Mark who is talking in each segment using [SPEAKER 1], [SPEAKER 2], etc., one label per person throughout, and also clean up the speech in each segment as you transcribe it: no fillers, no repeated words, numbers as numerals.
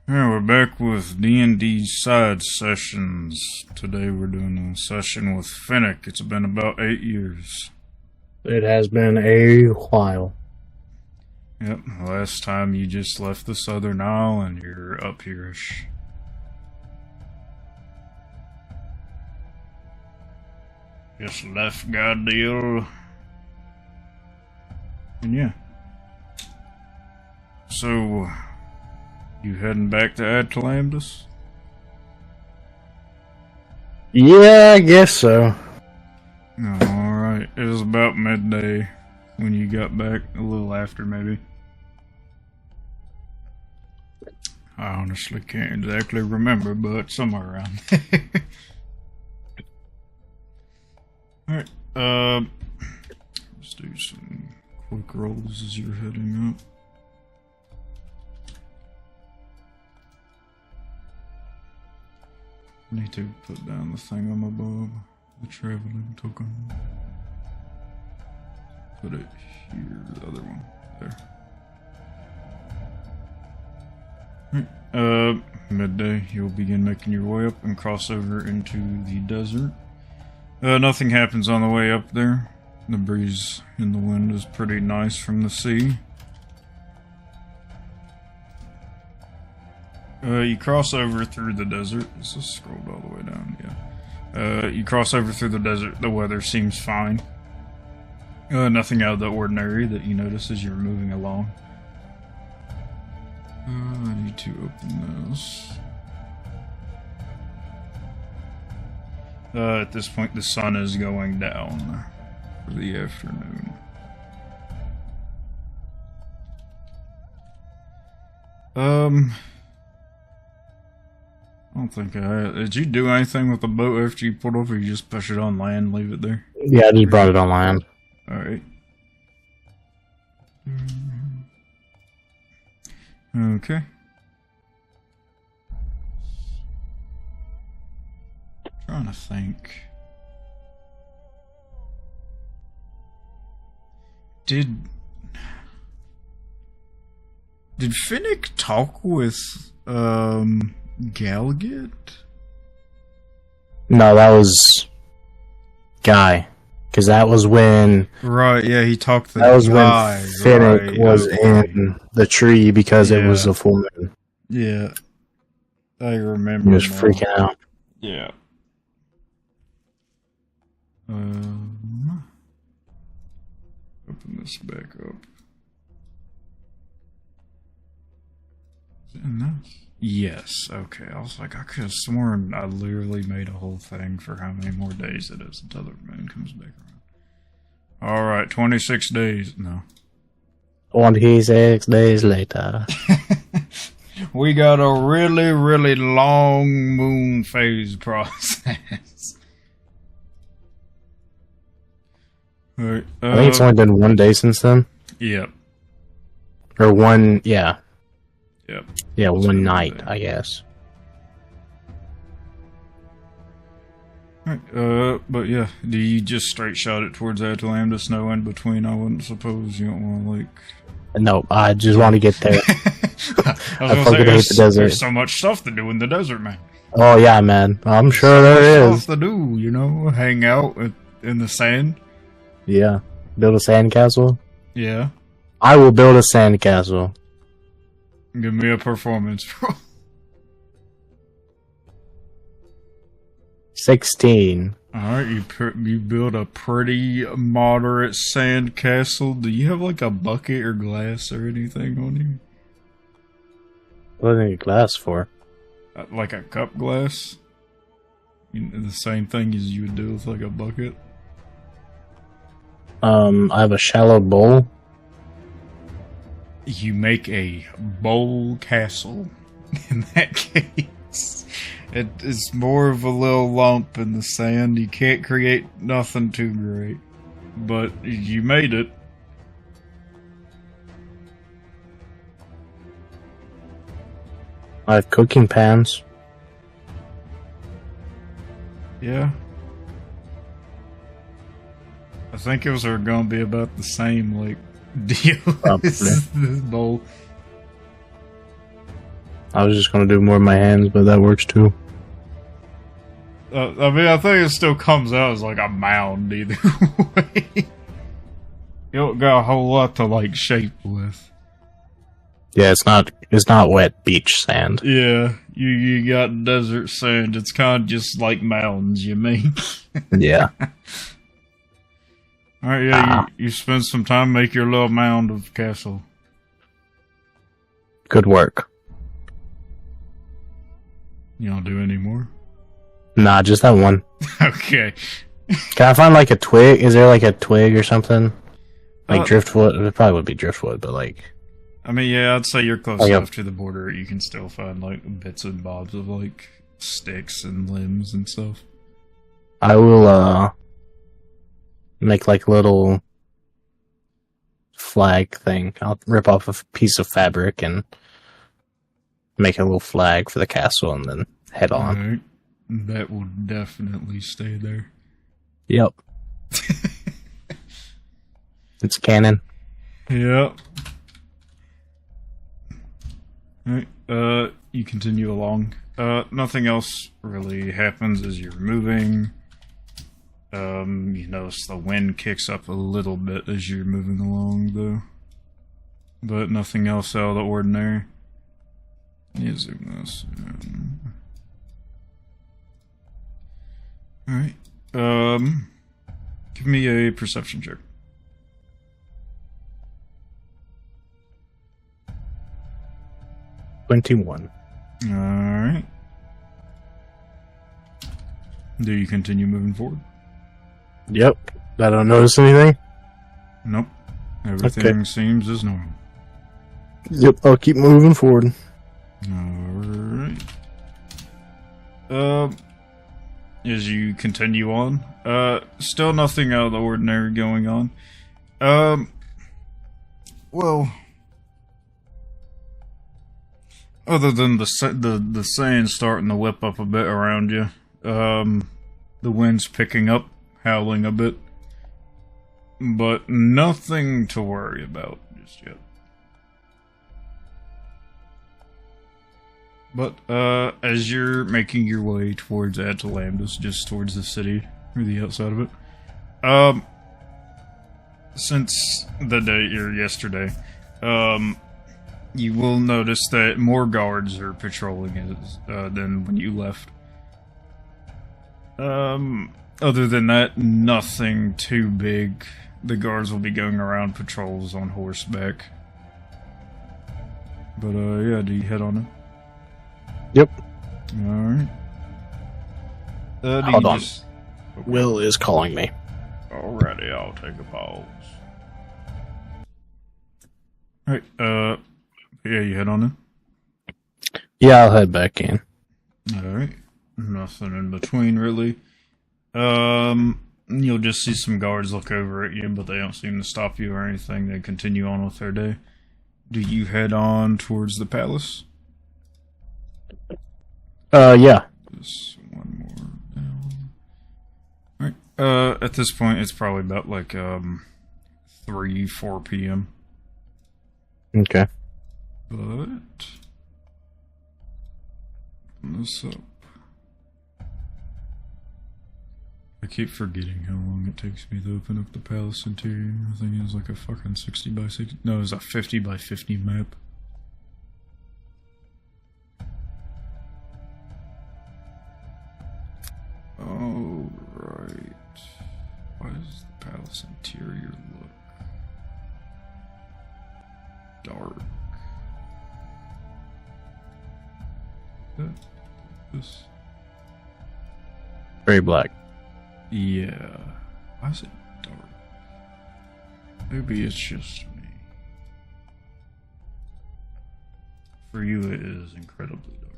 [SPEAKER 1] Yeah, we're back with D&D side sessions. Today we're doing a session with Finnick. It's been about 8 years.
[SPEAKER 2] It has been a while.
[SPEAKER 1] Yep, last time you just left the Southern Isle and you're up here-ish. Just left Goddale. And yeah. So, you heading back to Atlantis?
[SPEAKER 2] Yeah, I guess so.
[SPEAKER 1] Alright, it was about midday when you got back, a little after maybe. I honestly can't exactly remember, but somewhere around. Alright, let's do some quick rolls as you're heading up. I need to put down the thing on my bob, the traveling token. Put it here, the other one, there. Midday, you'll begin making your way up and cross over into the desert. Nothing happens on the way up there. The breeze in the wind is pretty nice from the sea. You cross over through the desert. This is scrolled all the way down, yeah. You cross over through the desert. The weather seems fine. Nothing out of the ordinary that you notice as you're moving along. I need to open this. At this point, the sun is going down for the afternoon. I don't think did you do anything with the boat after you pulled over? Or you just push it on land and leave it there?
[SPEAKER 2] Yeah, I just brought it on land.
[SPEAKER 1] Alright. Okay. Trying to think. Did Finnick talk with Galgit?
[SPEAKER 2] No, that was Guy. Because that was when...
[SPEAKER 1] Right, yeah, he talked to
[SPEAKER 2] that was
[SPEAKER 1] Guy.
[SPEAKER 2] When Finnick was in the tree because it was a full moon.
[SPEAKER 1] Yeah. I remember.
[SPEAKER 2] He was freaking out.
[SPEAKER 1] Yeah. Open this back up. Is it in this? Yes, okay. I was like, I could have sworn I literally made a whole thing for how many more days it is until the moon comes back around. Alright, 26 days. No.
[SPEAKER 2] 26 days later.
[SPEAKER 1] We got a really, really long moon phase process. Right,
[SPEAKER 2] I think it's only been 1 day since then.
[SPEAKER 1] Yep.
[SPEAKER 2] Or one, yeah.
[SPEAKER 1] Yep.
[SPEAKER 2] Yeah, one night, I guess.
[SPEAKER 1] Right, but yeah, do you just straight shot it towards Atlantis, no in between? I wouldn't suppose you don't want to, like...
[SPEAKER 2] No, I just want to get there.
[SPEAKER 1] I fucking hate the desert. There's so much stuff to do in the desert, man.
[SPEAKER 2] Oh, yeah, man. I'm sure there is.
[SPEAKER 1] Stuff to do, you know? Hang out in the sand.
[SPEAKER 2] Yeah. Build a sandcastle?
[SPEAKER 1] Yeah.
[SPEAKER 2] I will build a sandcastle.
[SPEAKER 1] Give me a performance, bro.
[SPEAKER 2] 16.
[SPEAKER 1] Alright, you build a pretty moderate sand castle. Do you have like a bucket or glass or anything on you?
[SPEAKER 2] What do I need glass for?
[SPEAKER 1] Like a cup glass? The same thing as you would do with like a bucket?
[SPEAKER 2] I have a shallow bowl.
[SPEAKER 1] You make a bowl castle in that case. It is more of a little lump in the sand. You can't create nothing too great. But you made it.
[SPEAKER 2] I have cooking pans.
[SPEAKER 1] Yeah. I think it was gonna be about the same, like, deal as this bowl.
[SPEAKER 2] I was just gonna do more with my hands, but that works too.
[SPEAKER 1] I mean, I think it still comes out as like a mound either way. You don't got a whole lot to like shape with.
[SPEAKER 2] Yeah, it's not wet beach sand.
[SPEAKER 1] Yeah, you got desert sand. It's kind of just like mountains you make.
[SPEAKER 2] Yeah.
[SPEAKER 1] Alright, yeah, you spend some time, make your little mound of castle.
[SPEAKER 2] Good work.
[SPEAKER 1] You don't do any more?
[SPEAKER 2] Nah, just that one.
[SPEAKER 1] Okay.
[SPEAKER 2] Can I find like a twig? Is there like a twig or something? Like driftwood? It probably would be driftwood, but like...
[SPEAKER 1] I mean, yeah, I'd say you're close
[SPEAKER 2] Okay.
[SPEAKER 1] enough to the border. You can still find like bits and bobs of like sticks and limbs and stuff.
[SPEAKER 2] I will, make like a little flag thing. I'll rip off a piece of fabric and make a little flag for the castle and then head on.
[SPEAKER 1] Alright. That will definitely stay there.
[SPEAKER 2] Yep. It's canon.
[SPEAKER 1] Yep. Alright, you continue along. Nothing else really happens as you're moving. You notice the wind kicks up a little bit as you're moving along, though. But nothing else out of the ordinary. Yeah, zoom this in. Alright, give me a perception check.
[SPEAKER 2] 21.
[SPEAKER 1] Alright. Do you continue moving forward?
[SPEAKER 2] Yep. I don't notice anything?
[SPEAKER 1] Nope. Everything seems as normal.
[SPEAKER 2] Yep, I'll keep moving forward.
[SPEAKER 1] Alright. As you continue on, still nothing out of the ordinary going on. Well, other than the sand starting to whip up a bit around you, the wind's picking up, howling a bit, but nothing to worry about just yet. But, as you're making your way towards Atalantis, just towards the city, or the outside of it, since the day, or yesterday, you will notice that more guards are patrolling than when you left. Other than that, nothing too big. The guards will be going around patrols on horseback. But, yeah, do you head on it?
[SPEAKER 2] Yep.
[SPEAKER 1] Alright.
[SPEAKER 2] Hold on. Will is calling me.
[SPEAKER 1] Alrighty, I'll take a pause. Alright, yeah, you head on in?
[SPEAKER 2] Yeah, I'll head back in.
[SPEAKER 1] Alright. Nothing in between, really. You'll just see some guards look over at you, but they don't seem to stop you or anything. They continue on with their day. Do you head on towards the palace?
[SPEAKER 2] Yeah.
[SPEAKER 1] Just one more down. Alright, at this point, it's probably about like, 3-4 p.m.
[SPEAKER 2] Okay.
[SPEAKER 1] But this up. I keep forgetting how long it takes me to open up the palace interior. I think it's like a fucking 60 by 60. No, it's a 50 by 50 map. Alright. Why does the palace interior look dark? This?
[SPEAKER 2] Very black.
[SPEAKER 1] Yeah. Why is it dark? Maybe it's just me. For you, it is incredibly dark,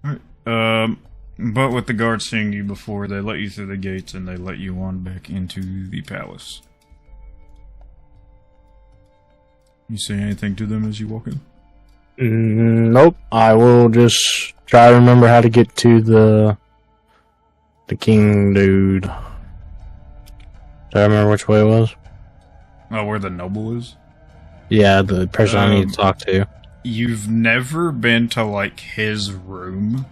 [SPEAKER 1] yes. Alright, but with the guards seeing you before, they let you through the gates and they let you on back into the palace. You say anything to them as you walk in?
[SPEAKER 2] Nope. I will just try to remember how to get to the king dude. Do I remember which way it was?
[SPEAKER 1] Oh, where the noble is?
[SPEAKER 2] Yeah, the person I need to talk to.
[SPEAKER 1] you've never been to, like, his room?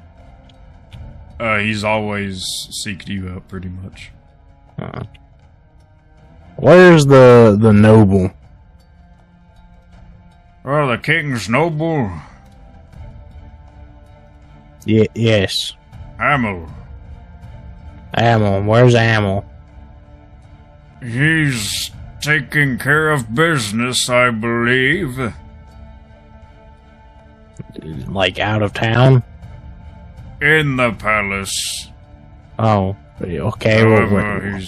[SPEAKER 1] He's always seeked you out, pretty much.
[SPEAKER 2] Where's the noble?
[SPEAKER 1] Well, the king's noble?
[SPEAKER 2] Yes.
[SPEAKER 1] Amel.
[SPEAKER 2] Amel. Where's Amel?
[SPEAKER 1] He's taking care of business, I believe.
[SPEAKER 2] Like out of town?
[SPEAKER 1] In the palace.
[SPEAKER 2] Oh, okay.
[SPEAKER 1] However,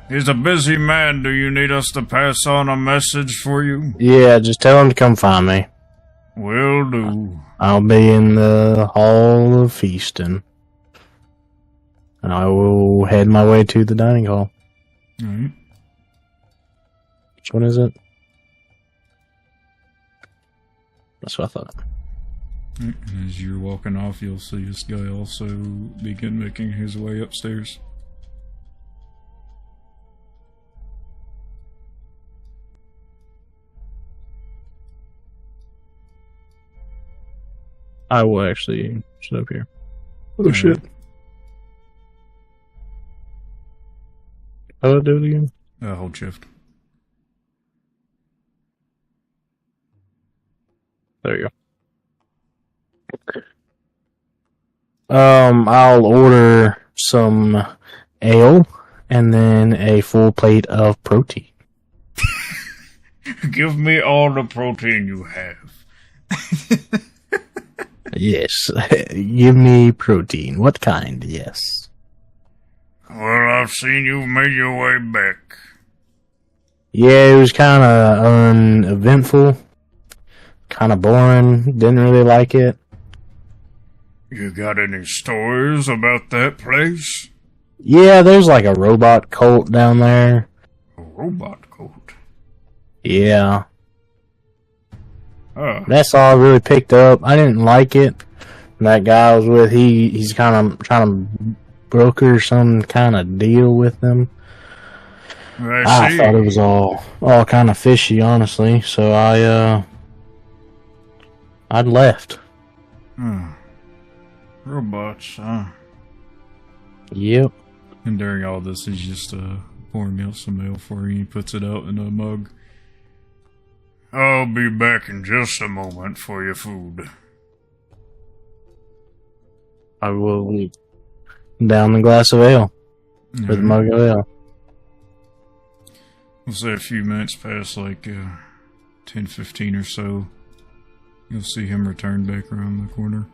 [SPEAKER 1] he's a busy man. Do you need us to pass on a message for you?
[SPEAKER 2] Yeah, just tell him to come find me.
[SPEAKER 1] Will do.
[SPEAKER 2] I'll be in the Hall of Feasting. And I will head my way to the dining hall.
[SPEAKER 1] Alright.
[SPEAKER 2] Which one is it? That's what I thought.
[SPEAKER 1] And as you're walking off, you'll see this guy also begin making his way upstairs.
[SPEAKER 2] I will actually sit up here. Oh shit. How do I do it again?
[SPEAKER 1] Hold shift.
[SPEAKER 2] There you go. I'll order some ale and then a full plate of protein.
[SPEAKER 1] Give me all the protein you have.
[SPEAKER 2] Yes. Give me protein. What kind? Yes.
[SPEAKER 1] Well, I've seen you've made your way back.
[SPEAKER 2] Yeah, it was kind of uneventful. Kind of boring. Didn't really like it.
[SPEAKER 1] You got any stories about that place?
[SPEAKER 2] Yeah, there's like a robot cult down there.
[SPEAKER 1] A robot cult?
[SPEAKER 2] Yeah.
[SPEAKER 1] Oh.
[SPEAKER 2] That's all I really picked up. I didn't like it. That guy I was with, he's kind of trying to broker some kind of deal with them. I thought it was all kind of fishy, honestly. So I'd left.
[SPEAKER 1] Robots, huh?
[SPEAKER 2] Yep.
[SPEAKER 1] And during all this, he's just pouring out some ale for you. He puts it out in a mug. I'll be back in just a moment for your food.
[SPEAKER 2] I will down the glass of ale. With a mug of ale.
[SPEAKER 1] We'll say a few minutes past, like 10-15 or so. You'll see him return back around the corner.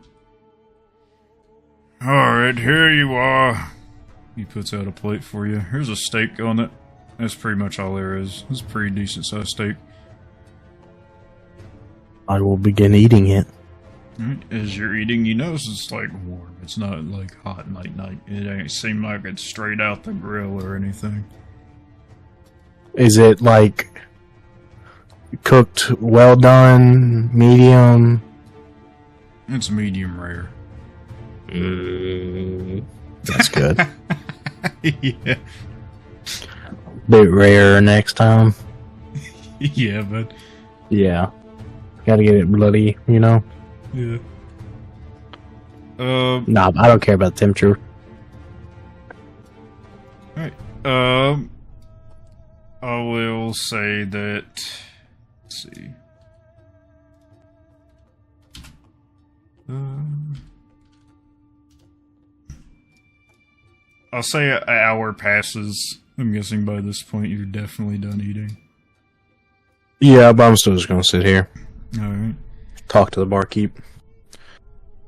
[SPEAKER 1] Alright, here you are. He puts out a plate for you. Here's a steak on it. That's pretty much all there is. It's a pretty decent sized steak.
[SPEAKER 2] I will begin eating it.
[SPEAKER 1] Right. As you're eating, you notice it's like warm. It's not like hot night. It ain't seem like it's straight out the grill or anything.
[SPEAKER 2] Is it like cooked, well done, medium?
[SPEAKER 1] It's medium rare.
[SPEAKER 2] That's good.
[SPEAKER 1] Yeah.
[SPEAKER 2] Bit rarer next time.
[SPEAKER 1] Yeah, but
[SPEAKER 2] yeah, gotta get it bloody, you know.
[SPEAKER 1] Yeah.
[SPEAKER 2] Nah, I don't care about the temperature.
[SPEAKER 1] Alright. I will say that. Let's see. I'll say an hour passes. I'm guessing by this point you're definitely done eating.
[SPEAKER 2] Yeah, but I'm still just gonna sit here.
[SPEAKER 1] Alright.
[SPEAKER 2] Talk to the barkeep.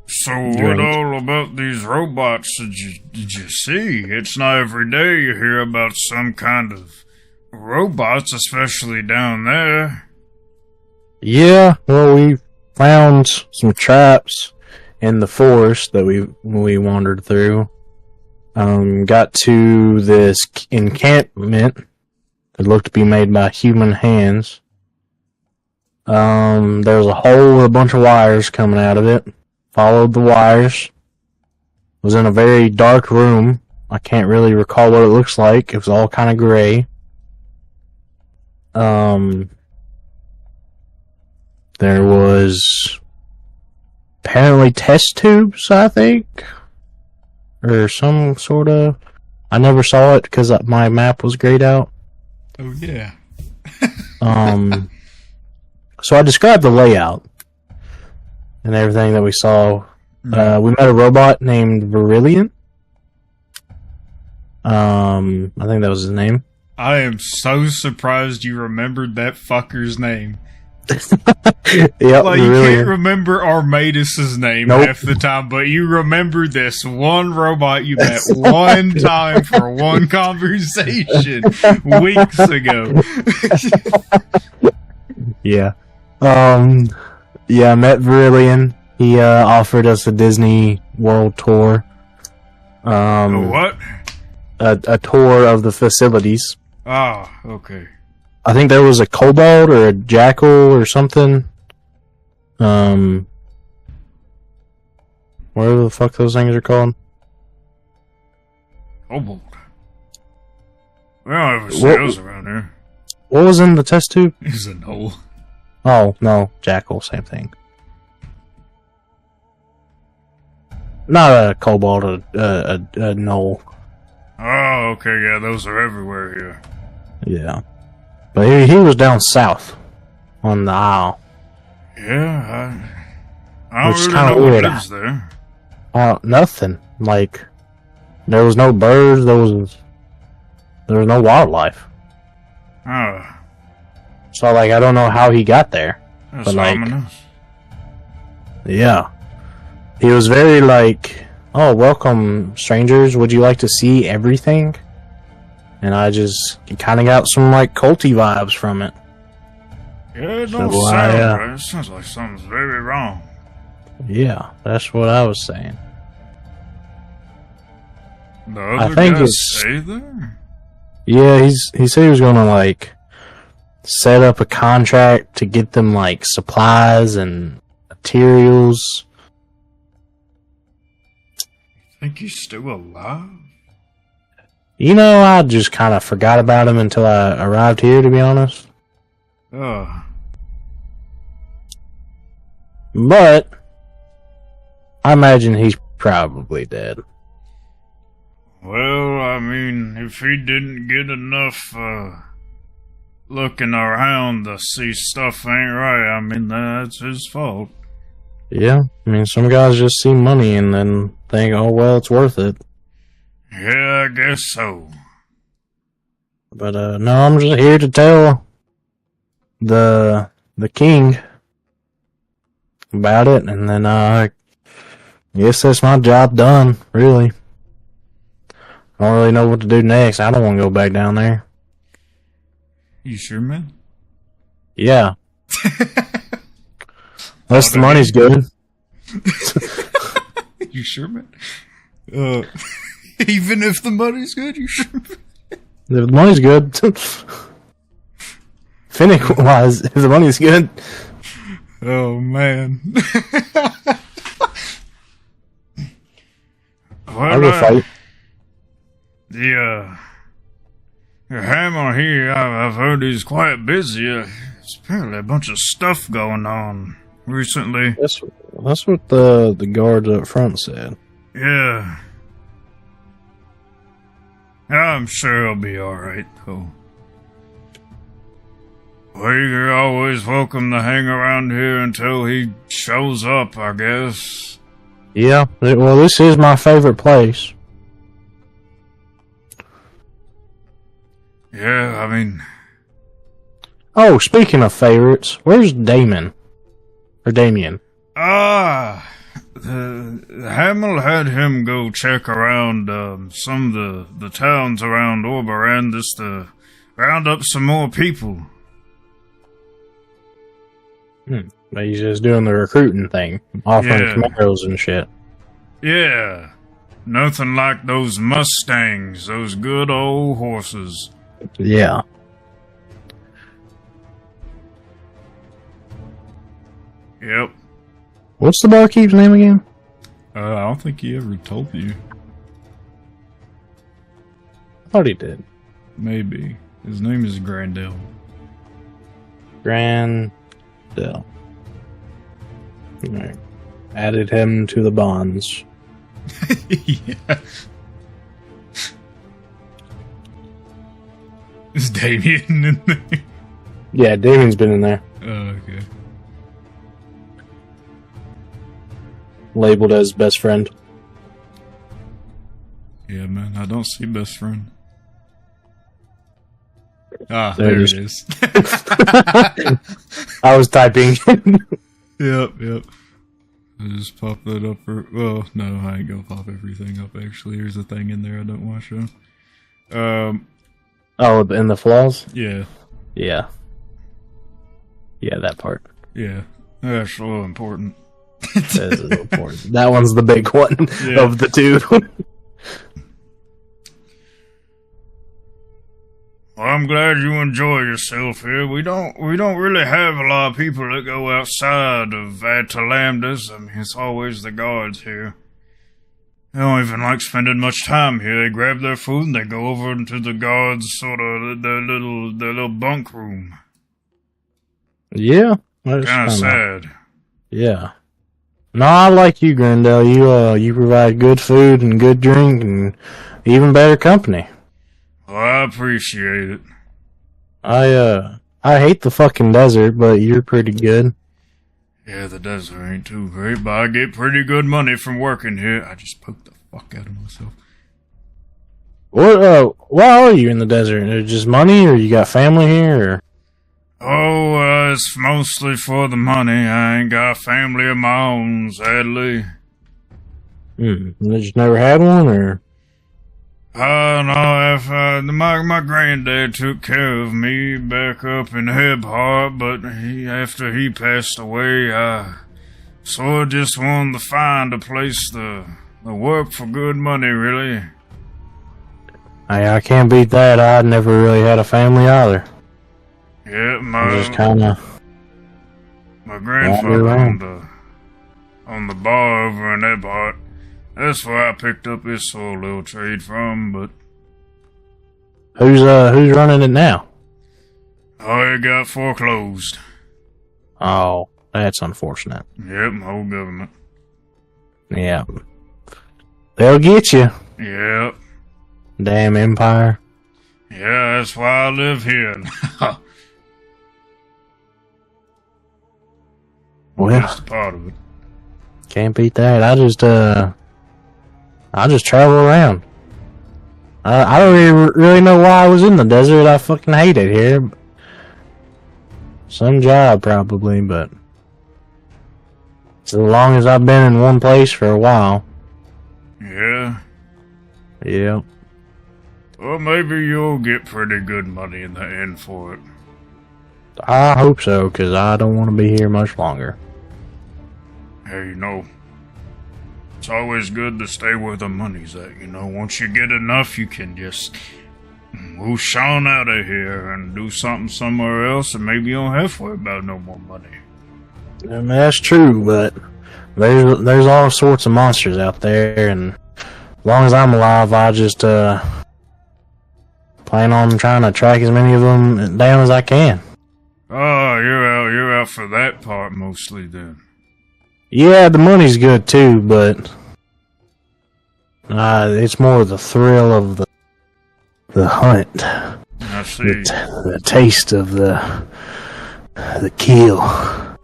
[SPEAKER 1] So what all about these robots did you see? It's not every day you hear about some kind of robots, especially down there.
[SPEAKER 2] Yeah, well, we found some traps in the forest that we wandered through. Got to this encampment that looked to be made by human hands. There was a hole with a bunch of wires coming out of it. Followed the wires. Was in a very dark room. I can't really recall what it looks like. It was all kind of gray. There was apparently test tubes, I think, or some sort of. I never saw it because my map was grayed out.
[SPEAKER 1] Oh yeah.
[SPEAKER 2] So I described the layout and everything that we saw. We met a robot named Virillion. I think that was his name.
[SPEAKER 1] I am so surprised you remembered that fucker's name.
[SPEAKER 2] Yep,
[SPEAKER 1] Like, you can't remember Armadis's name half the time, but you remember this one robot you met one time for one conversation weeks ago.
[SPEAKER 2] Yeah. Yeah, I met Virillion. He offered us a Disney World tour.
[SPEAKER 1] What?
[SPEAKER 2] A tour of the facilities.
[SPEAKER 1] Ah, okay.
[SPEAKER 2] I think there was a kobold or a jackal or something. Whatever the fuck those things are called.
[SPEAKER 1] Kobold. We don't ever see those around here.
[SPEAKER 2] What was in the test tube?
[SPEAKER 1] He's a knoll.
[SPEAKER 2] Oh, no. Jackal, same thing. Not a kobold, a gnoll.
[SPEAKER 1] Oh, okay, yeah, those are everywhere here.
[SPEAKER 2] Yeah. But he was down south on the Isle.
[SPEAKER 1] Yeah, I don't
[SPEAKER 2] Which is
[SPEAKER 1] really
[SPEAKER 2] kinda
[SPEAKER 1] know what
[SPEAKER 2] weird.
[SPEAKER 1] it is there.
[SPEAKER 2] Nothing. Like, there was no birds, there was no wildlife.
[SPEAKER 1] Oh,
[SPEAKER 2] So, like, I don't know how he got there.
[SPEAKER 1] that's
[SPEAKER 2] But, like,
[SPEAKER 1] ominous.
[SPEAKER 2] Yeah. He was very like, oh, welcome, strangers. Would you like to see everything? And I just kind of got some, like, culty vibes from it.
[SPEAKER 1] Yeah, it
[SPEAKER 2] So
[SPEAKER 1] don't
[SPEAKER 2] I,
[SPEAKER 1] sound right. It sounds like something's very wrong.
[SPEAKER 2] Yeah, that's what I was saying.
[SPEAKER 1] The
[SPEAKER 2] I
[SPEAKER 1] other
[SPEAKER 2] think
[SPEAKER 1] guys
[SPEAKER 2] it's-
[SPEAKER 1] stay there?
[SPEAKER 2] Yeah, he said he was going to, like, set up a contract to get them, like, supplies and materials.
[SPEAKER 1] Think he's still alive?
[SPEAKER 2] You know, I just kind of forgot about him until I arrived here, to be honest.
[SPEAKER 1] Oh,
[SPEAKER 2] But I imagine he's probably dead.
[SPEAKER 1] well, I mean, if he didn't get enough, looking around to see stuff ain't right, I mean, that's his fault.
[SPEAKER 2] Yeah, I mean, some guys just see money and then think, oh, well, it's worth it.
[SPEAKER 1] Yeah, I guess so.
[SPEAKER 2] But, no, I'm just here to tell the king about it, and then, I guess that's my job done, really. I don't really know what to do next. I don't want to go back down there.
[SPEAKER 1] You sure, man?
[SPEAKER 2] Yeah. Unless the money's good.
[SPEAKER 1] You sure, man? Even if the money's good, you sure, man?
[SPEAKER 2] If the money's good. Finnick-wise, if the money's good.
[SPEAKER 1] Oh, man.
[SPEAKER 2] I'll go fight.
[SPEAKER 1] The hammer here, I've heard he's quite busy. There's apparently a bunch of stuff going on recently.
[SPEAKER 2] That's what the guards up front said.
[SPEAKER 1] Yeah. I'm sure he'll be alright, though. Well, you're always welcome to hang around here until he shows up, I guess.
[SPEAKER 2] Yeah, well, this is my favorite place.
[SPEAKER 1] Yeah, I mean...
[SPEAKER 2] Oh, speaking of favorites, where's Damon? Or Damien?
[SPEAKER 1] The Hamel had him go check around some of the towns around Orberan just to round up some more people.
[SPEAKER 2] But he's just doing the recruiting thing, offering
[SPEAKER 1] Yeah.
[SPEAKER 2] Camaros and shit.
[SPEAKER 1] Yeah, nothing like those Mustangs, those good old horses.
[SPEAKER 2] Yeah.
[SPEAKER 1] Yep.
[SPEAKER 2] What's the barkeep's name again?
[SPEAKER 1] I don't think he ever told you.
[SPEAKER 2] I thought he did.
[SPEAKER 1] Maybe. His name is Grandel.
[SPEAKER 2] Grandel. Right. Added him to the bonds.
[SPEAKER 1] Yeah. Is Damien in there?
[SPEAKER 2] Yeah, Damien's been in there.
[SPEAKER 1] Oh, okay.
[SPEAKER 2] Labeled as best friend.
[SPEAKER 1] Yeah, man, I don't see best friend. Ah,
[SPEAKER 2] There
[SPEAKER 1] there
[SPEAKER 2] it
[SPEAKER 1] it is.
[SPEAKER 2] I was typing.
[SPEAKER 1] Yep. I just pop that up for. Well, no, I ain't gonna pop everything up. Actually, there's a thing in there I don't want to show.
[SPEAKER 2] Oh, and the flaws?
[SPEAKER 1] Yeah,
[SPEAKER 2] Yeah. Yeah, that part.
[SPEAKER 1] yeah, that's a little important.
[SPEAKER 2] That is a little important. That one's the big one
[SPEAKER 1] Yeah.
[SPEAKER 2] of the two.
[SPEAKER 1] Well, I'm glad you enjoy yourself here. We don't really have a lot of people that go outside of Atalantis. I mean, it's always the guards here. They don't even like spending much time here. They grab their food and they go over into the guards' sort of their little bunk room.
[SPEAKER 2] Yeah. That's
[SPEAKER 1] Kind of sad.
[SPEAKER 2] Yeah. No, I like you, Grendel. You provide good food and good drink and even better company.
[SPEAKER 1] Well, I appreciate it.
[SPEAKER 2] I hate the fucking desert, but you're pretty good.
[SPEAKER 1] Yeah, the desert ain't too great, but I get pretty good money from working here. I just poked the fuck out of myself.
[SPEAKER 2] Why are you in the desert? Is it just money, or you got family here, or?
[SPEAKER 1] Oh, it's mostly for the money. I ain't got family of my own, sadly.
[SPEAKER 2] You just never had one, or?
[SPEAKER 1] No, if my granddad took care of me back up in Hebhart, but after he passed away, I sort of just wanted to find a place to work for good money, really.
[SPEAKER 2] I can't beat that. I never really had a family either.
[SPEAKER 1] Yeah,
[SPEAKER 2] Just kind of.
[SPEAKER 1] my grandfather on the bar over in Hebhart. That's where I picked up this sort of little trade from, but
[SPEAKER 2] Who's running it now?
[SPEAKER 1] oh, it got foreclosed.
[SPEAKER 2] Oh, that's unfortunate.
[SPEAKER 1] Yep, my whole government.
[SPEAKER 2] Yeah. They'll get you.
[SPEAKER 1] Yep.
[SPEAKER 2] Damn empire.
[SPEAKER 1] Yeah, that's why I live here.
[SPEAKER 2] Well,
[SPEAKER 1] That's a part of it.
[SPEAKER 2] can't beat that. I just travel around. I don't really know why I was in the desert. I fucking hate it here. Some job probably, but as long as I've been in one place for a while.
[SPEAKER 1] Yeah.
[SPEAKER 2] Yeah.
[SPEAKER 1] Well, maybe you'll get pretty good money in the end for it.
[SPEAKER 2] I hope so, because I don't want to be here much longer.
[SPEAKER 1] Hey, you know, it's always good to stay where the money's at, you know. Once you get enough, you can just whoosh on out of here and do something somewhere else, and maybe you don't have to worry about no more money.
[SPEAKER 2] I mean, that's true, but there's all sorts of monsters out there, and as long as I'm alive, I just plan on trying to track as many of them down as I can.
[SPEAKER 1] Oh, you're out for that part mostly then.
[SPEAKER 2] Yeah, the money's good too, but it's more the thrill of the hunt.
[SPEAKER 1] I see.
[SPEAKER 2] The taste of the kill.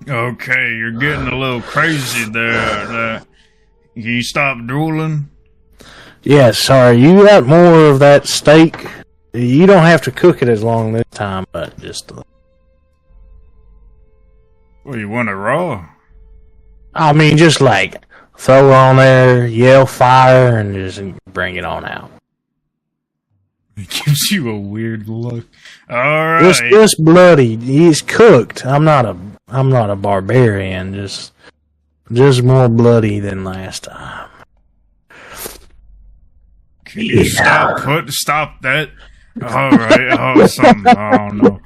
[SPEAKER 1] Okay, you're getting a little crazy there. Can you stop drooling?
[SPEAKER 2] Yeah, sorry, you got more of that steak. You don't have to cook it as long this time, but just...
[SPEAKER 1] Well, you want it raw?
[SPEAKER 2] I mean, just like, throw it on there, yell fire, and just bring it on out.
[SPEAKER 1] It gives you a weird look. Alright.
[SPEAKER 2] Just bloody. He's cooked. I'm not a barbarian, just more bloody than last time.
[SPEAKER 1] Can you stop that? Alright, something, I don't know.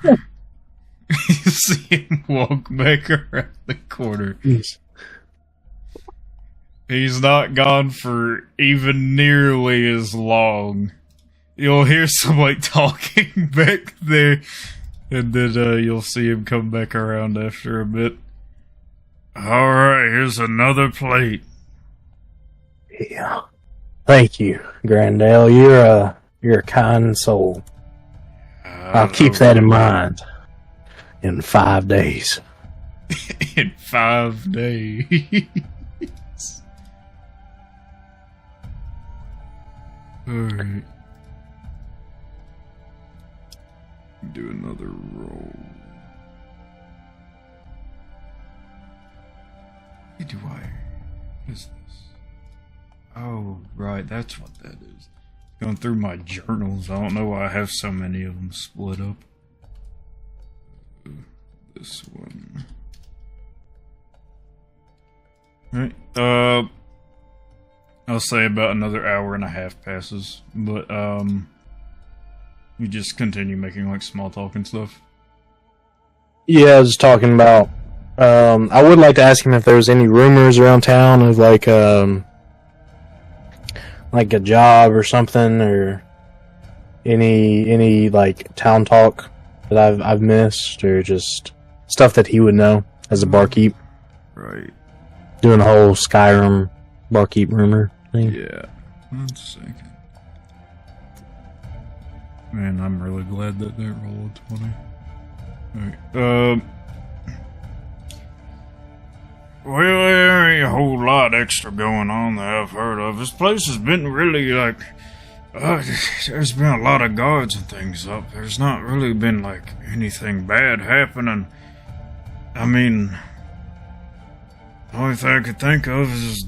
[SPEAKER 1] You see him walk back around the corner. He's not gone for even nearly as long. You'll hear somebody talking back there, and then you'll see him come back around after a bit. Alright, here's another plate.
[SPEAKER 2] Yeah. Thank you, Grandale. You're a kind soul. I'll keep that in mind. In 5 days.
[SPEAKER 1] In 5 days. Alright. Do another roll. What do I? What is this? Oh, right, that's what that is. Going through my journals, I don't know why I have so many of them split up. This one. Right. I'll say about another hour and a half passes, but you just continue making like small talk and stuff.
[SPEAKER 2] Yeah, I was talking about. I would like to ask him if there was any rumors around town of like a job or something, or any like town talk that I've missed, or just stuff that he would know as a barkeep.
[SPEAKER 1] Right.
[SPEAKER 2] Doing the whole Skyrim barkeep rumor thing.
[SPEAKER 1] Yeah. 1 second. Man, I'm really glad that rolled a 20. Alright. Well, there ain't a whole lot extra going on that I've heard of. This place has been really, like... there's been a lot of guards and things up. There's not really been, like, anything bad happening. I mean... The only thing I could think of is...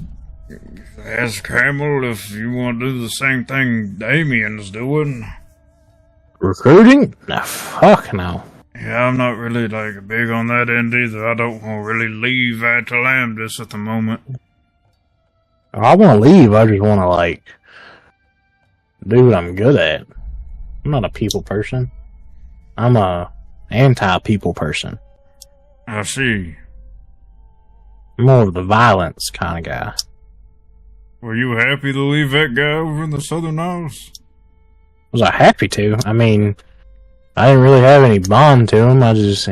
[SPEAKER 1] ask Hamill if you want to do the same thing Damien's doing.
[SPEAKER 2] Recruiting? Nah, fuck no.
[SPEAKER 1] Yeah, I'm not really, like, big on that end either. I don't want to really leave Atalantis at the moment.
[SPEAKER 2] I want to leave. I just want to, like, do what I'm good at. I'm not a people person. I'm a anti-people person.
[SPEAKER 1] I see.
[SPEAKER 2] I'm more of the violence kind of guy.
[SPEAKER 1] Were you happy to leave that guy over in the Southern Isles?
[SPEAKER 2] Was I happy to? I mean, I didn't really have any bond to him.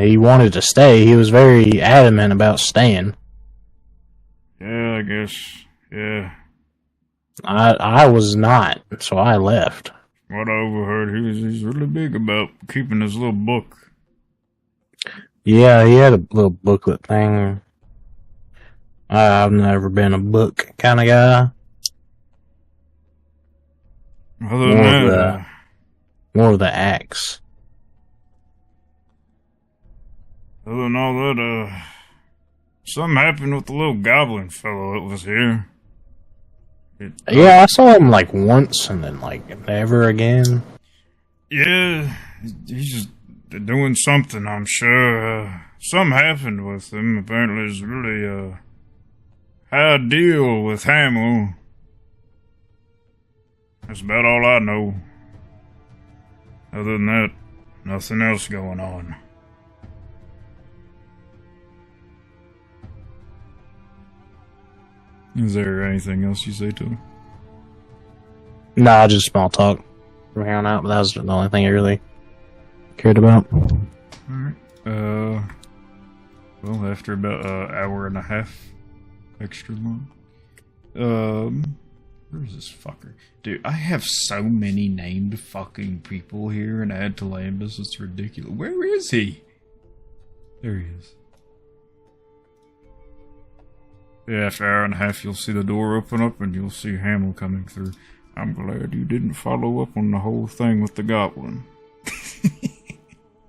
[SPEAKER 2] He wanted to stay. He was very adamant about staying.
[SPEAKER 1] Yeah, I guess. Yeah.
[SPEAKER 2] I was not, so I left.
[SPEAKER 1] What I overheard, he's really big about keeping his little book.
[SPEAKER 2] Yeah, he had a little booklet thing. I've never been a book kind of guy.
[SPEAKER 1] Other than that,
[SPEAKER 2] more of the axe.
[SPEAKER 1] Other than all that, something happened with the little goblin fellow that was here.
[SPEAKER 2] Yeah, I saw him like once and then like never again.
[SPEAKER 1] Yeah, he's just doing something, I'm sure. Something happened with him. Apparently it's really, had a deal with Hamill. That's about all I know. Other than that, nothing else going on. Is there anything else you say to him?
[SPEAKER 2] Nah, just small talk from here on out, but that was the only thing I really cared about.
[SPEAKER 1] Alright. Well, after about an hour and a half extra long. Where's this fucker? Dude, I have so many named fucking people here in Atalantis, it's ridiculous. Where is he? There he is. Yeah, after an hour and a half, you'll see the door open up and you'll see Hamill coming through. I'm glad you didn't follow up on the whole thing with the goblin.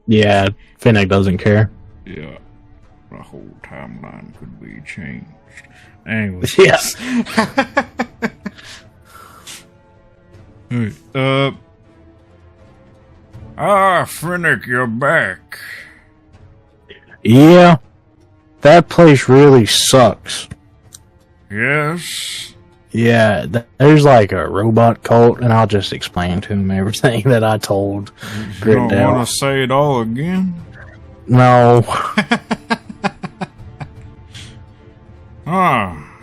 [SPEAKER 2] Yeah, Finnick doesn't care.
[SPEAKER 1] Yeah, the whole timeline could be changed. Anyway.
[SPEAKER 2] Yeah.
[SPEAKER 1] Hey, Finnick, you're back.
[SPEAKER 2] Yeah, that place really sucks.
[SPEAKER 1] Yes?
[SPEAKER 2] Yeah, there's like a robot cult, and I'll just explain to him everything that I told
[SPEAKER 1] You don't
[SPEAKER 2] Gritdale.
[SPEAKER 1] want to say it all again?
[SPEAKER 2] No.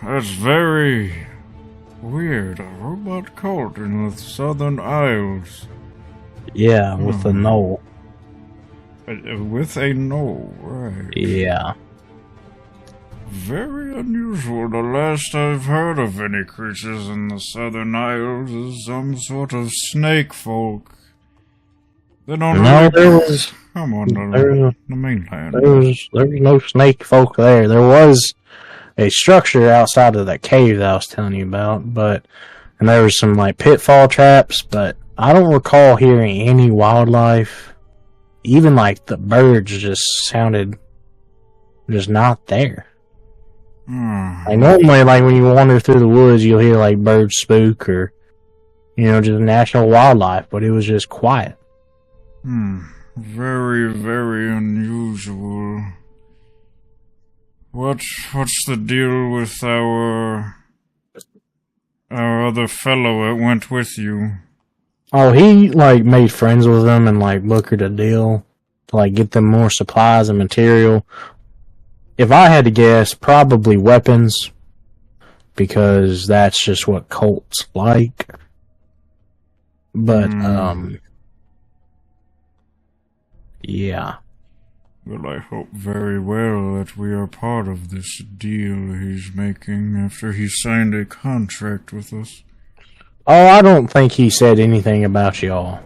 [SPEAKER 1] That's very weird. A robot cult in the Southern Isles.
[SPEAKER 2] Yeah, with the knoll.
[SPEAKER 1] With a no, right.
[SPEAKER 2] Yeah.
[SPEAKER 1] Very unusual. The last I've heard of any creatures in the Southern Isles is some sort of snake folk. They don't come on the mainland.
[SPEAKER 2] There was no snake folk there. There was a structure outside of that cave that I was telling you about, and there was some like pitfall traps, but I don't recall hearing any wildlife. Even like the birds just sounded just not there. Like normally, like when you wander through the woods, you'll hear like birds spook or, just natural wildlife, but it was just quiet.
[SPEAKER 1] Very, very unusual. What's the deal with our other fellow that went with you?
[SPEAKER 2] Oh, he like made friends with them and like brokered a deal to like get them more supplies and material. If I had to guess, probably weapons, because that's just what cults like. But, yeah.
[SPEAKER 1] Well, I hope very well that we are part of this deal he's making after he signed a contract with us.
[SPEAKER 2] Oh, I don't think he said anything about y'all.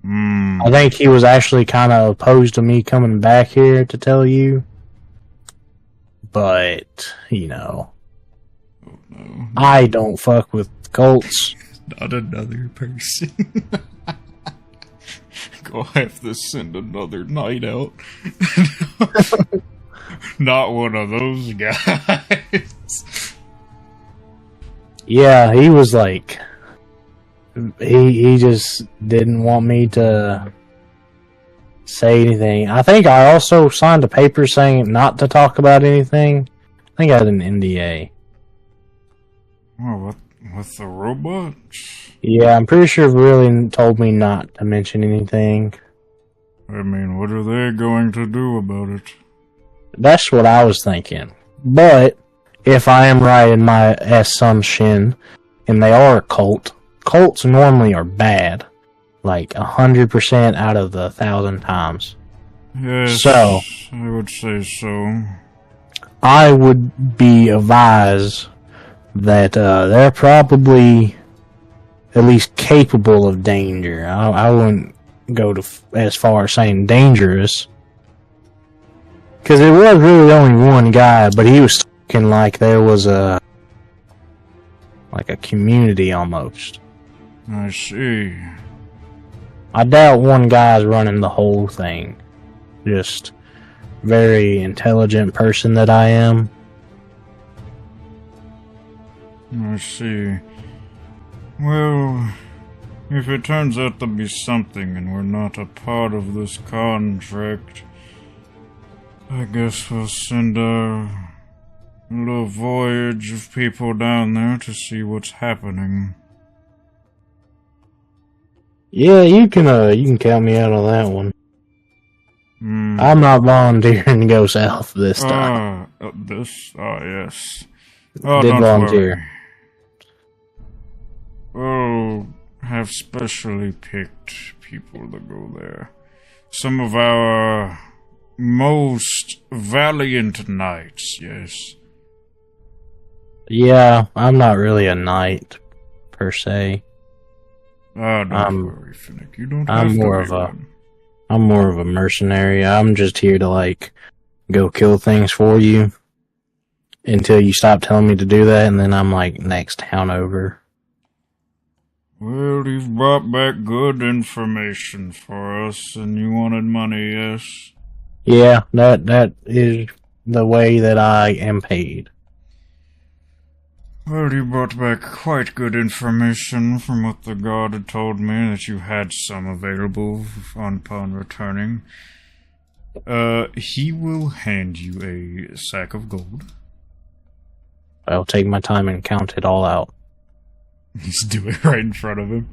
[SPEAKER 2] I think he was actually kind of opposed to me coming back here to tell you. But,
[SPEAKER 1] Oh, no.
[SPEAKER 2] I don't fuck with cults.
[SPEAKER 1] Not another person. Go have to send another night out. Not one of those guys.
[SPEAKER 2] Yeah, he was like... He just didn't want me to say anything. I think I also signed a paper saying not to talk about anything. I think I had an NDA.
[SPEAKER 1] Oh, what? With the robots?
[SPEAKER 2] Yeah, I'm pretty sure really told me not to mention anything.
[SPEAKER 1] I mean, what are they going to do about it?
[SPEAKER 2] That's what I was thinking. But, if I am right in my assumption, and they are a cult, cults normally are bad. Like 100% out of the 1,000 times.
[SPEAKER 1] Yes,
[SPEAKER 2] so,
[SPEAKER 1] I would say so.
[SPEAKER 2] I would be advised that they're probably at least capable of danger. I wouldn't go to as far as saying dangerous, because it was really only one guy, but he was talking like there was a community almost.
[SPEAKER 1] I see.
[SPEAKER 2] I doubt one guy's running the whole thing. Just very intelligent person that I am.
[SPEAKER 1] I see. Well, if it turns out to be something and we're not a part of this contract, I guess we'll send a little voyage of people down there to see what's happening.
[SPEAKER 2] Yeah, you can count me out on that one. I'm not volunteering to go south this time.
[SPEAKER 1] Yes. Oh,
[SPEAKER 2] Did
[SPEAKER 1] don't
[SPEAKER 2] volunteer.
[SPEAKER 1] worry. We'll have specially picked people to go there. Some of our most valiant knights, yes.
[SPEAKER 2] Yeah, I'm not really a knight, per se.
[SPEAKER 1] Oh, don't worry, Finnick. You don't have to be one.
[SPEAKER 2] I'm more of a mercenary. I'm just here to, go kill things for you until you stop telling me to do that, and then I'm, next town over.
[SPEAKER 1] Well, you've brought back good information for us, and you wanted money, yes?
[SPEAKER 2] Yeah, that is the way that I am paid.
[SPEAKER 1] Well, you brought back quite good information from what the guard had told me, that you had some available upon returning. He will hand you a sack of gold.
[SPEAKER 2] I'll take my time and count it all out.
[SPEAKER 1] Just do it right in front of him.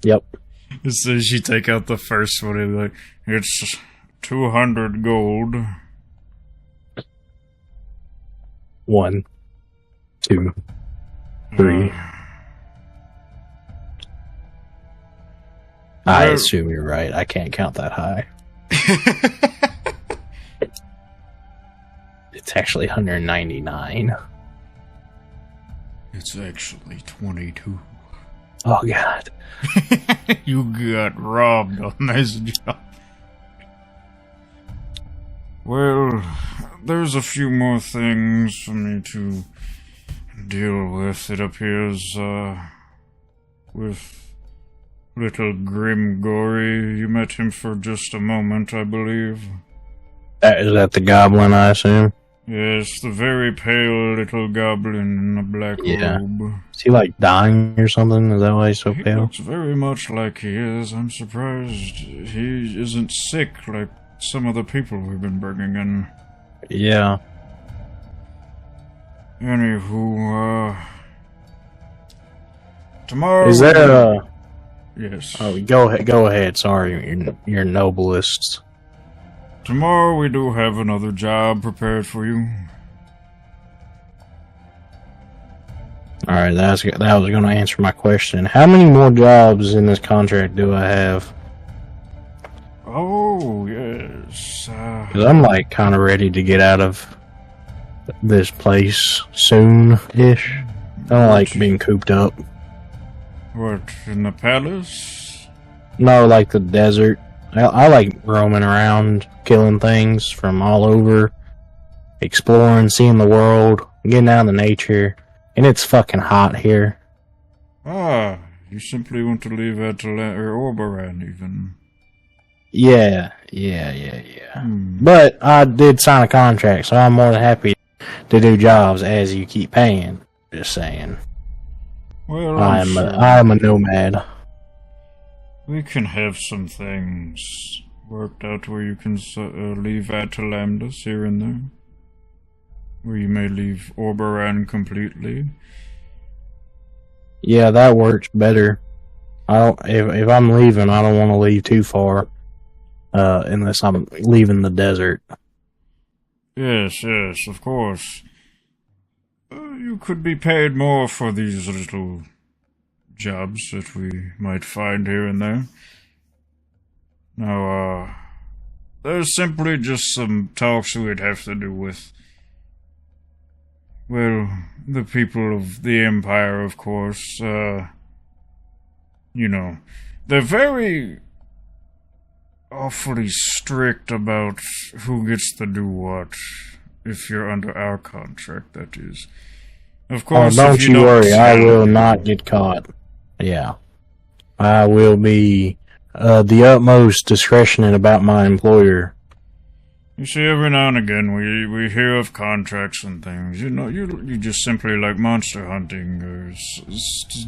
[SPEAKER 2] Yep.
[SPEAKER 1] As soon as you take out the first one, he'll be like, it's 200 gold.
[SPEAKER 2] 1, 2, 3. I assume you're right. I can't count that high. It's actually 199.
[SPEAKER 1] It's actually 22.
[SPEAKER 2] Oh, God.
[SPEAKER 1] You got robbed on this job. Well, there's a few more things for me to deal with, it appears, with little Grim Gory. You met him for just a moment, I believe.
[SPEAKER 2] Is that the goblin, I assume?
[SPEAKER 1] Yes, the very pale little goblin in a black robe.
[SPEAKER 2] Is he, like, dying or something? Is that why he's so
[SPEAKER 1] He
[SPEAKER 2] pale?
[SPEAKER 1] looks very much like he is. I'm surprised he isn't sick like some of the people we've been bringing in.
[SPEAKER 2] Yeah.
[SPEAKER 1] Anywho, tomorrow...
[SPEAKER 2] Is there a...
[SPEAKER 1] Yes.
[SPEAKER 2] Oh, go ahead. Sorry, you're noblest.
[SPEAKER 1] Tomorrow we do have another job prepared for you.
[SPEAKER 2] Alright, that was going to answer my question. How many more jobs in this contract do I have?
[SPEAKER 1] Oh, yes.
[SPEAKER 2] Because I'm, like, kind of ready to get out of this place soon-ish. I don't like being cooped up.
[SPEAKER 1] What, in the palace?
[SPEAKER 2] No, like the desert. I like roaming around, killing things from all over, exploring, seeing the world, getting out in the nature. And it's fucking hot here.
[SPEAKER 1] Ah, you simply want to leave or Oberon, even.
[SPEAKER 2] Yeah. But I did sign a contract, so I'm more than happy to do jobs as you keep paying. Just saying.
[SPEAKER 1] Well,
[SPEAKER 2] I'm a nomad.
[SPEAKER 1] We can have some things worked out where you can leave Atalantis here and there. Where you may leave Oberon completely.
[SPEAKER 2] Yeah, that works better. If I'm leaving, I don't want to leave too far. Unless I'm leaving the desert.
[SPEAKER 1] Yes, of course. You could be paid more for these little jobs that we might find here and there. Now, there's simply just some talks we'd have to do with, well, the people of the Empire, of course. You know, they're very awfully strict about who gets to do what, if you're under our contract, that is. Of course,
[SPEAKER 2] don't you worry, I will not get caught. Yeah. I will be the utmost discretion about my employer.
[SPEAKER 1] You see, every now and again we hear of contracts and things. You know, you just simply like monster hunting or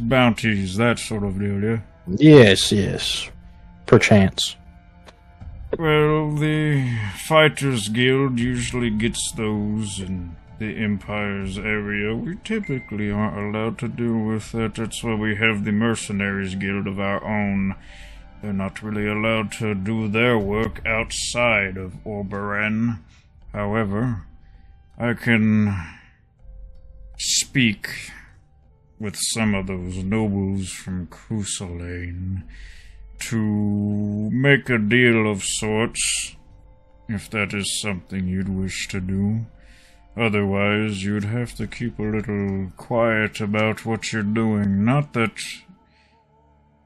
[SPEAKER 1] bounties, that sort of deal, yeah?
[SPEAKER 2] Yes. Perchance.
[SPEAKER 1] Well, the Fighters Guild usually gets those in the Empire's area. We typically aren't allowed to deal with that. That's why we have the Mercenaries Guild of our own. They're not really allowed to do their work outside of Oberon. However, I can speak with some of those nobles from Crusalane to make a deal of sorts, if that is something you'd wish to do. Otherwise, you'd have to keep a little quiet about what you're doing. Not that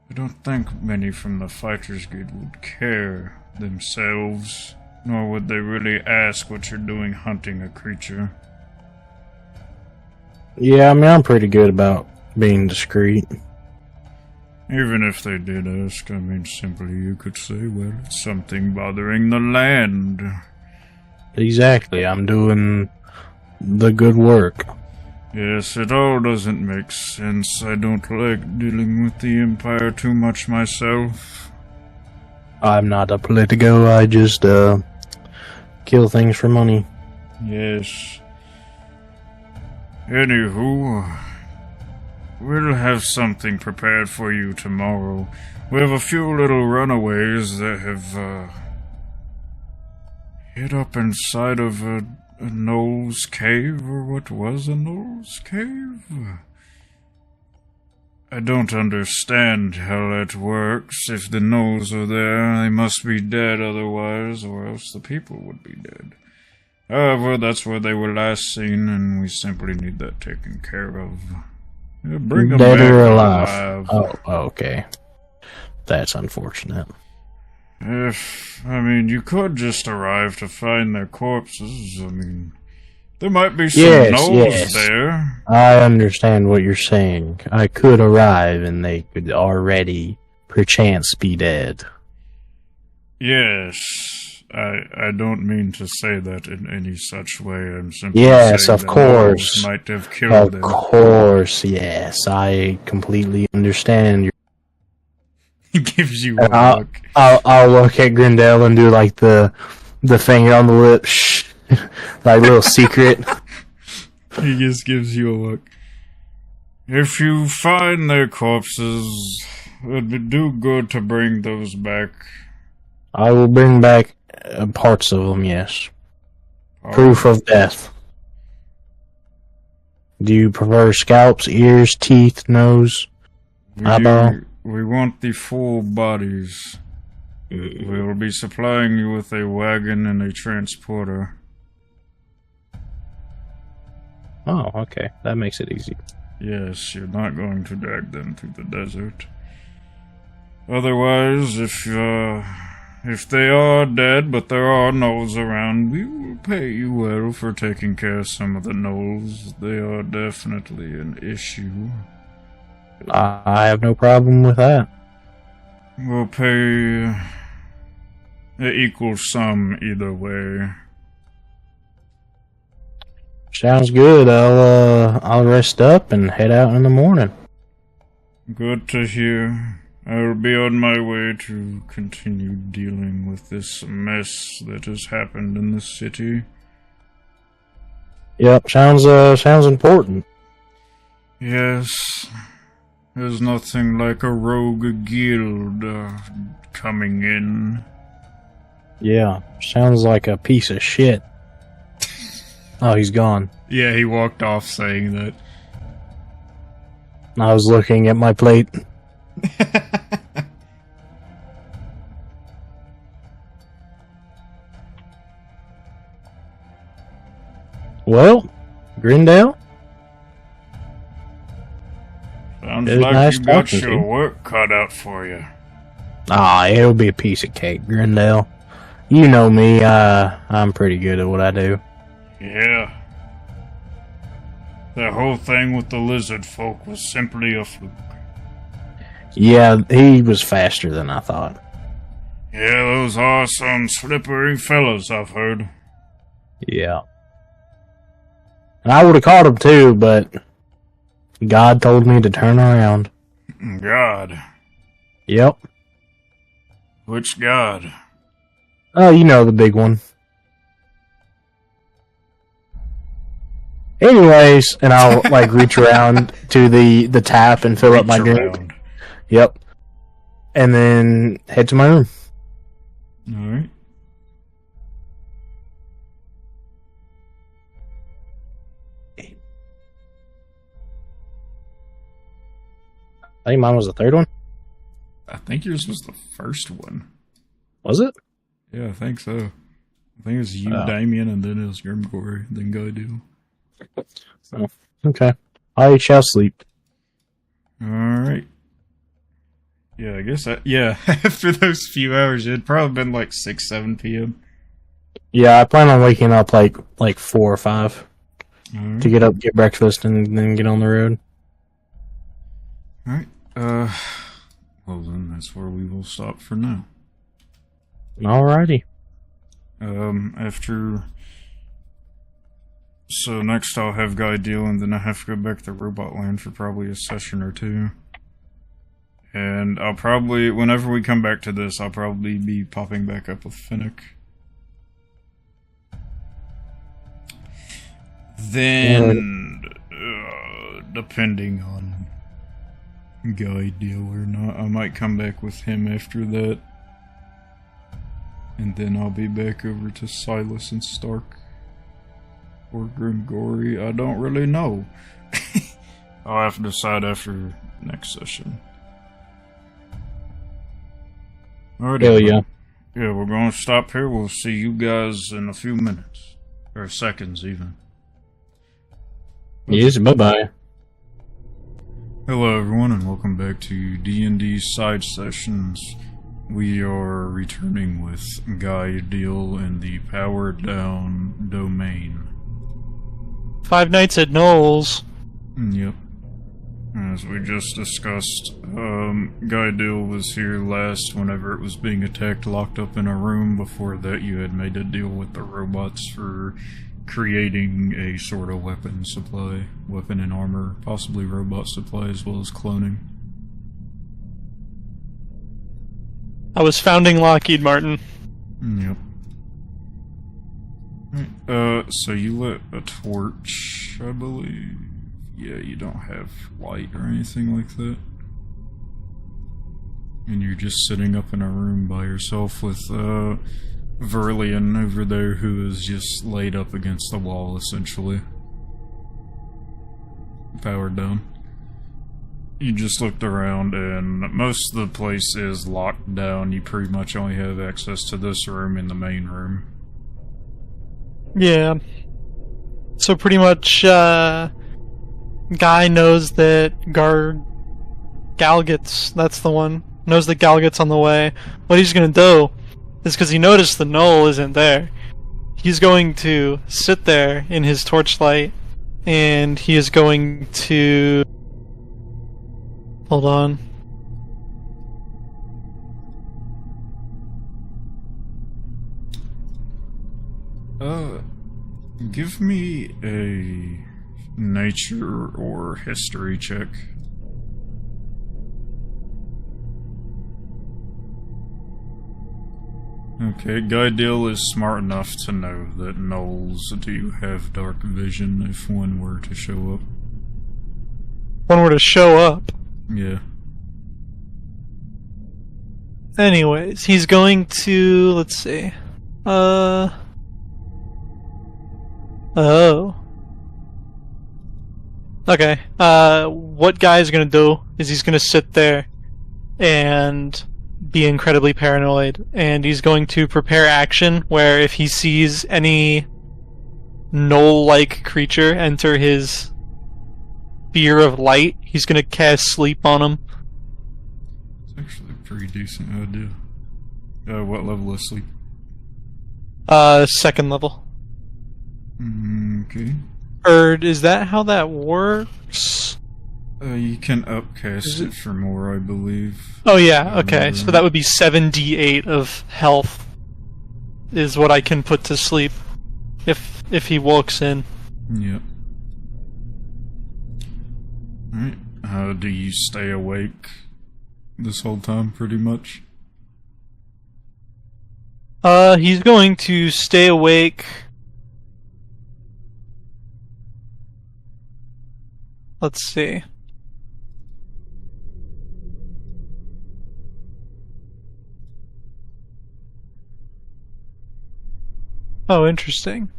[SPEAKER 1] I don't think many from the Fighters Guild would care themselves, nor would they really ask what you're doing hunting a creature.
[SPEAKER 2] Yeah, I mean, I'm pretty good about being discreet.
[SPEAKER 1] Even if they did ask, I mean, simply you could say, well, it's something bothering the land.
[SPEAKER 2] Exactly, I'm doing the good work.
[SPEAKER 1] Yes, it all doesn't make sense. I don't like dealing with the Empire too much myself.
[SPEAKER 2] I'm not a politico, I just, kill things for money.
[SPEAKER 1] Yes. Anywho, we'll have something prepared for you tomorrow. We have a few little runaways that have, hid up inside of a Gnoll's cave, or what was a Gnoll's cave? I don't understand how that works. If the Gnolls are there, they must be dead otherwise, or else the people would be dead. However, that's where they were last seen, and we simply need that taken care of. Yeah, bring them
[SPEAKER 2] Dead
[SPEAKER 1] back
[SPEAKER 2] or alive?
[SPEAKER 1] alive.
[SPEAKER 2] Oh, okay. That's unfortunate.
[SPEAKER 1] You could just arrive to find their corpses. There might be some
[SPEAKER 2] Yes,
[SPEAKER 1] gnolls there.
[SPEAKER 2] I understand what you're saying. I could arrive and they could already, perchance, be dead.
[SPEAKER 1] Yes. I don't mean to say that in any such way. I'm simply
[SPEAKER 2] Yes,
[SPEAKER 1] saying
[SPEAKER 2] of
[SPEAKER 1] that
[SPEAKER 2] course.
[SPEAKER 1] gnolls might have killed them.
[SPEAKER 2] Of course, yes. I completely understand.
[SPEAKER 1] He gives you a look.
[SPEAKER 2] I'll look at Grindel and do like the finger on the lip, shh, like a little secret.
[SPEAKER 1] He just gives you a look. If you find their corpses, it'd do good to bring those back.
[SPEAKER 2] I will bring back parts of them, yes. Proof of death. Do you prefer scalps, ears, teeth, nose, eyeball?
[SPEAKER 1] We want the full bodies. We will be supplying you with a wagon and a transporter.
[SPEAKER 2] Oh, okay. That makes it easy.
[SPEAKER 1] Yes, you're not going to drag them through the desert. Otherwise, if they are dead, but there are gnolls around, we will pay you well for taking care of some of the gnolls. They are definitely an issue.
[SPEAKER 2] I have no problem with that.
[SPEAKER 1] We'll pay an equal sum either way.
[SPEAKER 2] Sounds good. I'll rest up and head out in the morning.
[SPEAKER 1] Good to hear. I'll be on my way to continue dealing with this mess that has happened in the city.
[SPEAKER 2] Yep, sounds important.
[SPEAKER 1] Yes. There's nothing like a rogue guild coming in.
[SPEAKER 2] Yeah, sounds like a piece of shit. Oh, he's gone.
[SPEAKER 1] Yeah, he walked off saying that.
[SPEAKER 2] I was looking at my plate. Well, Grindel?
[SPEAKER 1] Sounds
[SPEAKER 2] It was
[SPEAKER 1] like
[SPEAKER 2] nice
[SPEAKER 1] you got
[SPEAKER 2] talking to
[SPEAKER 1] your
[SPEAKER 2] you.
[SPEAKER 1] work cut out for you.
[SPEAKER 2] It'll be a piece of cake, Grindel. You know me, I'm pretty good at what I do.
[SPEAKER 1] Yeah. That whole thing with the lizard folk was simply a fluke.
[SPEAKER 2] Yeah, he was faster than I thought.
[SPEAKER 1] Yeah, those are some slippery fellas, I've heard.
[SPEAKER 2] Yeah. And I would have caught him too, but God told me to turn around.
[SPEAKER 1] God.
[SPEAKER 2] Yep.
[SPEAKER 1] Which God?
[SPEAKER 2] Oh, you know the big one. Anyways, and I'll like reach around to the tap and fill up my drink. Yep. And then head to my room.
[SPEAKER 1] Alright.
[SPEAKER 2] I think mine was the third one.
[SPEAKER 1] I think yours was the first one.
[SPEAKER 2] Was it?
[SPEAKER 1] Yeah, I think so. I think it was you,
[SPEAKER 2] Oh.
[SPEAKER 1] Damien, and then it was Grimgory, then Guido.
[SPEAKER 2] Oh, okay. I shall sleep.
[SPEAKER 1] Alright. Yeah, I guess after those few hours, it had probably been like 6, 7 p.m.
[SPEAKER 2] Yeah, I plan on waking up like 4 or 5
[SPEAKER 1] Alright.
[SPEAKER 2] to get up, get breakfast, and then get on the road.
[SPEAKER 1] Alright. Well then, that's where we will stop for now.
[SPEAKER 2] Alrighty.
[SPEAKER 1] So next I'll have Guy deal, and then I have to go back to Robot Land for probably a session or two. And I'll probably, whenever we come back to this, I'll probably be popping back up with Finnick. Then, depending on Guy deal or not, I might come back with him after that. And then I'll be back over to Silas and Stark. Or Grimgory, I don't really know. I'll have to decide after next session. Alright.
[SPEAKER 2] Hell yeah.
[SPEAKER 1] Yeah, we're gonna stop here. We'll see you guys in a few minutes. Or seconds, even.
[SPEAKER 2] Yes, bye-bye.
[SPEAKER 1] Hello, everyone, and welcome back to D&D Side Sessions. We are returning with Guy Deal in the Powered Down Domain.
[SPEAKER 3] 5 Nights at Knowles.
[SPEAKER 1] Yep. As we just discussed, Guy Deal was here last whenever it was being attacked, locked up in a room. Before that, you had made a deal with the robots for creating a sort of weapon supply, weapon and armor, possibly robot supply, as well as cloning.
[SPEAKER 3] I was founding Lockheed Martin.
[SPEAKER 1] Yep. So you lit a torch, I believe. Yeah, you don't have light or anything like that. And you're just sitting up in a room by yourself with, Verlian over there, who is just laid up against the wall, essentially. Powered down. You just looked around, and most of the place is locked down. You pretty much only have access to this room and the main room.
[SPEAKER 3] Yeah. So pretty much, Guy knows that Galget's, that's the one, knows that Galget's on the way. What he's gonna do is, because he noticed the knoll isn't there, he's going to sit there in his torchlight, and he is going to... Hold on.
[SPEAKER 1] Give me a nature or history check. Okay, Guy Deal is smart enough to know that gnolls do have dark vision if one were to show up.
[SPEAKER 3] One were to show up.
[SPEAKER 1] Yeah.
[SPEAKER 3] Anyways, he's going to... let's see. Oh. Okay. What Guy's gonna do is he's gonna sit there and be incredibly paranoid, and he's going to prepare action where if he sees any gnoll-like creature enter his sphere of light, he's gonna cast sleep on him.
[SPEAKER 1] It's actually a pretty decent idea. What level is sleep?
[SPEAKER 3] 2nd level.
[SPEAKER 1] Okay.
[SPEAKER 3] Or is that how that works?
[SPEAKER 1] You can upcast it for more, I believe.
[SPEAKER 3] Oh yeah, okay. So that would be 7d8 of health is what I can put to sleep if he walks in.
[SPEAKER 1] Yep. Alright. Do you stay awake this whole time, pretty much?
[SPEAKER 3] He's going to stay awake. Let's see. Oh, interesting.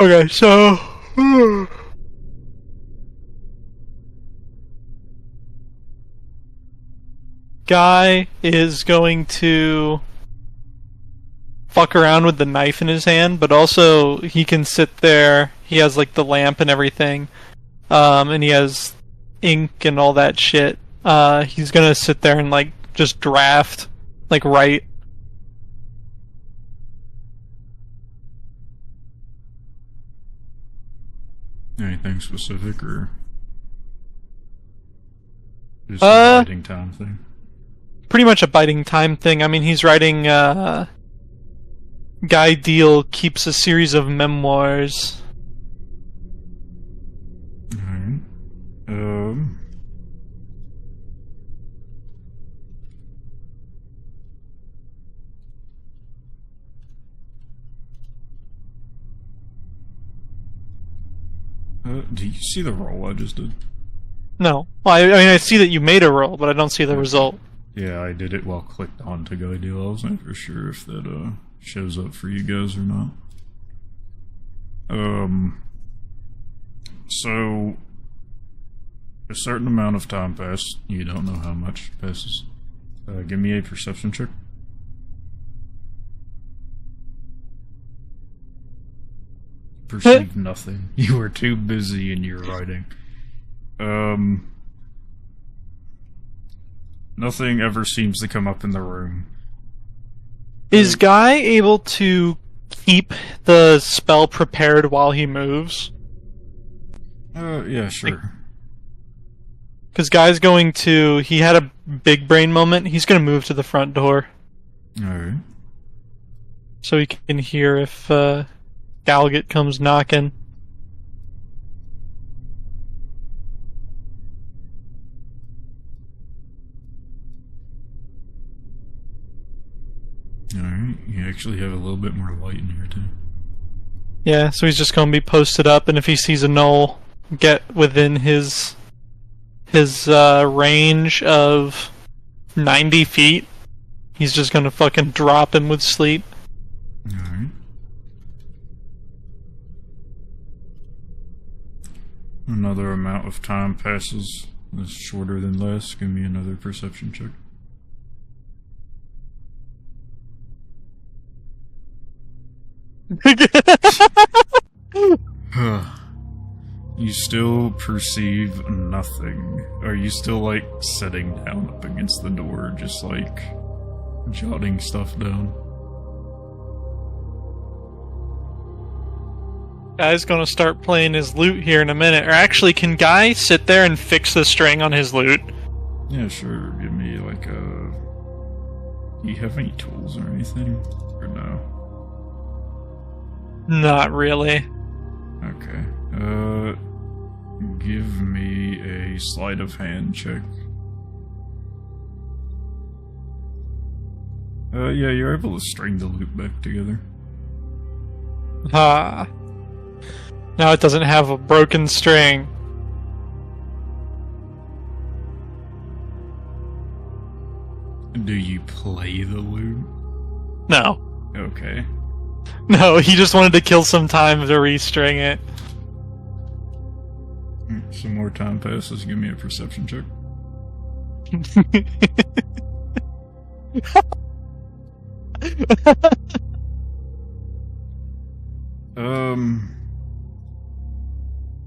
[SPEAKER 3] Okay, so... Guy is going to fuck around with the knife in his hand, but also he can sit there. He has like the lamp and everything, and he has ink and all that shit. He's gonna sit there and like just draft, like write.
[SPEAKER 1] Anything specific, or just a biting time thing?
[SPEAKER 3] Pretty much a biting time thing. I mean, he's writing. Guy Deal keeps a series of memoirs.
[SPEAKER 1] Alright. Do you see the roll I just did?
[SPEAKER 3] No. Well, I mean, I see that you made a roll, but I don't see the result.
[SPEAKER 1] Yeah, I did it while clicked on to Guy Deal. I wasn't for sure if that shows up for you guys or not. So a certain amount of time passed. You don't know how much passes. Give me a perception check. Perceive nothing. You were too busy in your writing. Nothing ever seems to come up in the room.
[SPEAKER 3] Is Guy able to keep the spell prepared while he moves?
[SPEAKER 1] Yeah, sure.
[SPEAKER 3] Because Guy's going to... He had a big brain moment. He's going to move to the front door.
[SPEAKER 1] Alright.
[SPEAKER 3] So he can hear if Galget comes knocking.
[SPEAKER 1] Alright, you actually have a little bit more light in here too.
[SPEAKER 3] Yeah, so he's just going to be posted up, and if he sees a gnoll get within his range of 90 feet, he's just going to fucking drop him with sleep.
[SPEAKER 1] Alright. Another amount of time passes. That's shorter than less. Give me another perception check. You still perceive nothing. Are you still, like, sitting down up against the door, just, like, jotting stuff down?
[SPEAKER 3] Guy's gonna start playing his lute here in a minute. Or actually, can Guy sit there and fix the string on his lute?
[SPEAKER 1] Yeah, sure. Give me, like, a... Do you have any tools or anything? Or no?
[SPEAKER 3] Not really.
[SPEAKER 1] Okay. Give me a sleight of hand check. Yeah, you're able to string the loop back together.
[SPEAKER 3] Ah. Now it doesn't have a broken string.
[SPEAKER 1] Do you play the loop?
[SPEAKER 3] No.
[SPEAKER 1] Okay.
[SPEAKER 3] No, he just wanted to kill some time to restring it.
[SPEAKER 1] Some more time passes. Give me a perception check.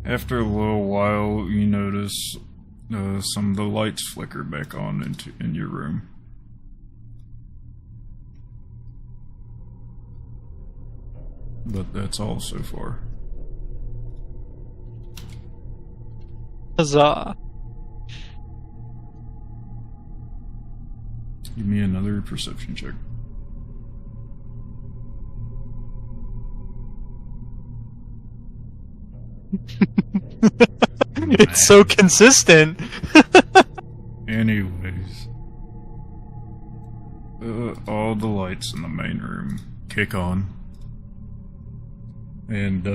[SPEAKER 1] After a little while, you notice some of the lights flicker back on in your room. But that's all so far.
[SPEAKER 3] Huzzah.
[SPEAKER 1] Give me another perception check.
[SPEAKER 3] It's so consistent.
[SPEAKER 1] Anyways. All the lights in the main room kick on. And,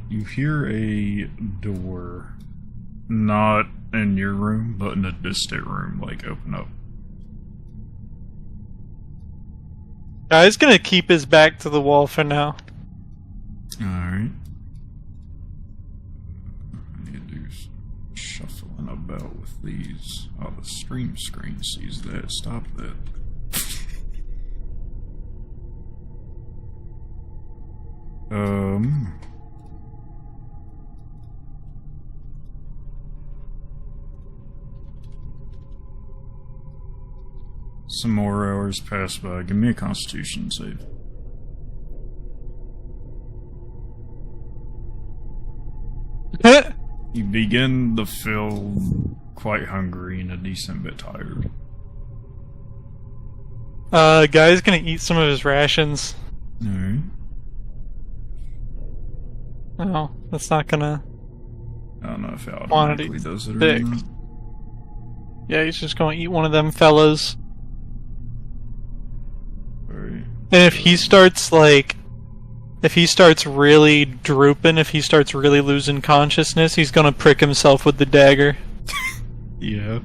[SPEAKER 1] you hear a door. Not in your room, but in a distant room, like, open up.
[SPEAKER 3] Guy's gonna keep his back to the wall for now.
[SPEAKER 1] Alright. I need to do some shuffling about with these. Oh, the stream screen sees that. Stop that. Some more hours pass by. Give me a Constitution save. You begin to feel quite hungry and a decent bit tired.
[SPEAKER 3] Guy's gonna eat some of his rations.
[SPEAKER 1] Alright.
[SPEAKER 3] Oh, that's not gonna...
[SPEAKER 1] I don't know if it automatically does it or
[SPEAKER 3] big.
[SPEAKER 1] not.
[SPEAKER 3] Yeah, he's just gonna eat one of them fellas.
[SPEAKER 1] Very.
[SPEAKER 3] And if he starts, like... If he starts really drooping, if he starts really losing consciousness, he's gonna prick himself with the dagger.
[SPEAKER 1] Yeah.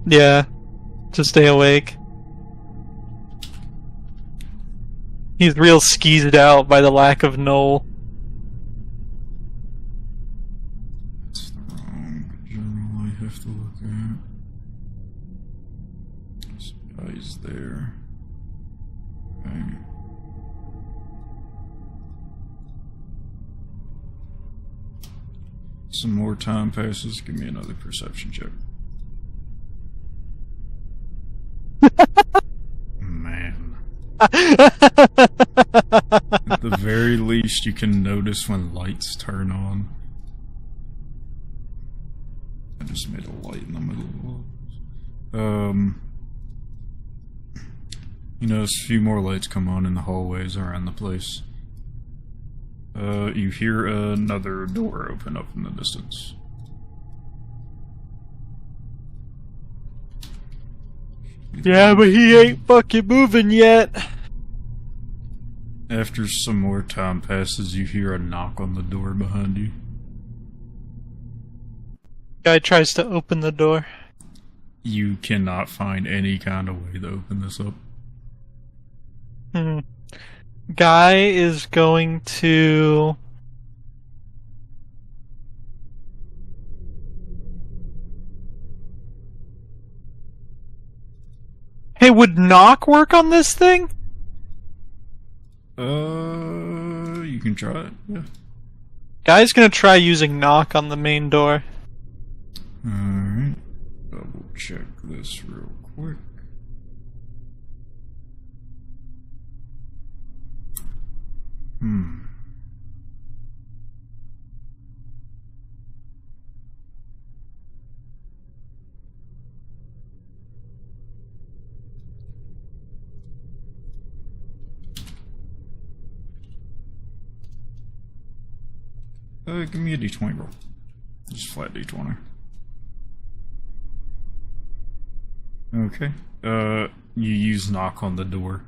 [SPEAKER 3] Yeah. To stay awake. He's real skeezed out by the lack of Knoll.
[SPEAKER 1] That's the wrong journal I have to look at. Some more time passes. Give me another perception check. Man. At the very least, you can notice when lights turn on. I just made a light in the middle of the walls. You notice a few more lights come on in the hallways around the place. You hear another door open up in the distance.
[SPEAKER 3] Yeah, but he ain't fucking moving yet.
[SPEAKER 1] After some more time passes, you hear a knock on the door behind you.
[SPEAKER 3] Guy tries to open the door.
[SPEAKER 1] You cannot find any kind of way to open this up.
[SPEAKER 3] Guy is going to... Hey, would knock work on this thing?
[SPEAKER 1] You can try it, yeah.
[SPEAKER 3] Guy's gonna try using knock on the main door.
[SPEAKER 1] Alright. Double check this real quick. Give me a d20 roll. Just flat d20. Okay. You use knock on the door.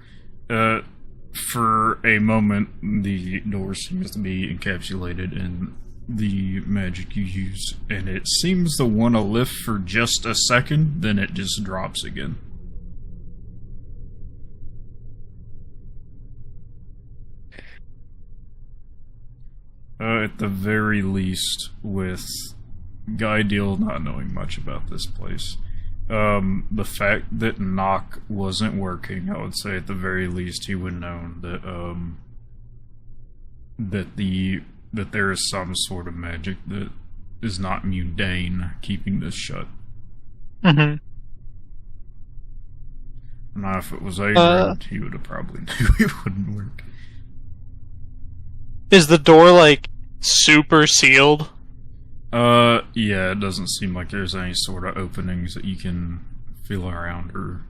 [SPEAKER 1] For a moment, the door seems to be encapsulated in the magic you use, and it seems to want to lift for just a second, then it just drops again. At the very least, with Guy Deal not knowing much about this place, the fact that knock wasn't working, I would say at the very least he would know that that there is some sort of magic that is not mundane keeping this shut.
[SPEAKER 3] Mm-hmm.
[SPEAKER 1] Now, if it was Adrian, he would have probably knew it wouldn't work.
[SPEAKER 3] Is the door, like, super sealed?
[SPEAKER 1] Yeah, it doesn't seem like there's any sort of openings that you can feel around or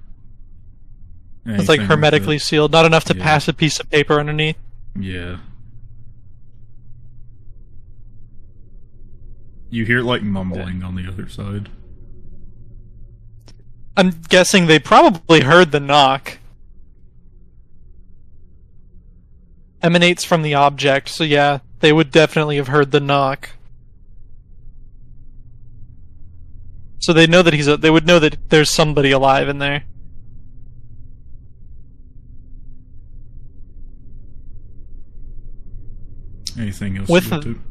[SPEAKER 1] anything.
[SPEAKER 3] It's like hermetically
[SPEAKER 1] like
[SPEAKER 3] sealed, not enough to pass a piece of paper underneath.
[SPEAKER 1] Yeah. You hear, like, mumbling on the other side.
[SPEAKER 3] I'm guessing they probably heard the knock. Emanates from the object, so yeah, they would definitely have heard the knock. So they know that they would know that there's somebody alive in there.
[SPEAKER 1] Anything else
[SPEAKER 3] With
[SPEAKER 1] you would do?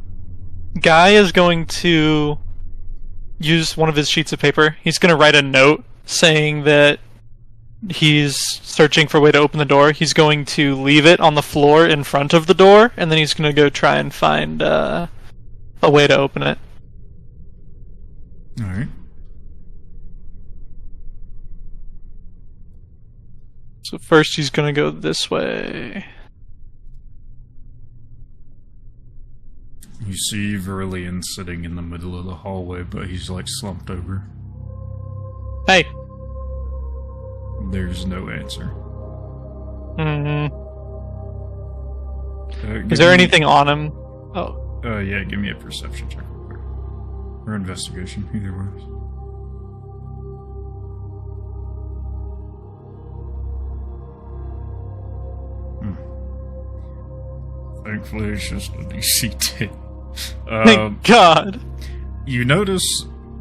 [SPEAKER 3] Guy is going to use one of his sheets of paper. He's going to write a note saying that he's searching for a way to open the door. He's going to leave it on the floor in front of the door, and then he's going to go try and find a way to open it.
[SPEAKER 1] Alright.
[SPEAKER 3] So first he's going to go this way.
[SPEAKER 1] You see Verlian sitting in the middle of the hallway, but he's like slumped over.
[SPEAKER 3] Hey!
[SPEAKER 1] There's no answer.
[SPEAKER 3] Mm-hmm. Is there anything on him? Oh.
[SPEAKER 1] Yeah, give me a perception check real quick. Or investigation, either way. Thankfully, it's just a DC 10.
[SPEAKER 3] Thank God!
[SPEAKER 1] You notice,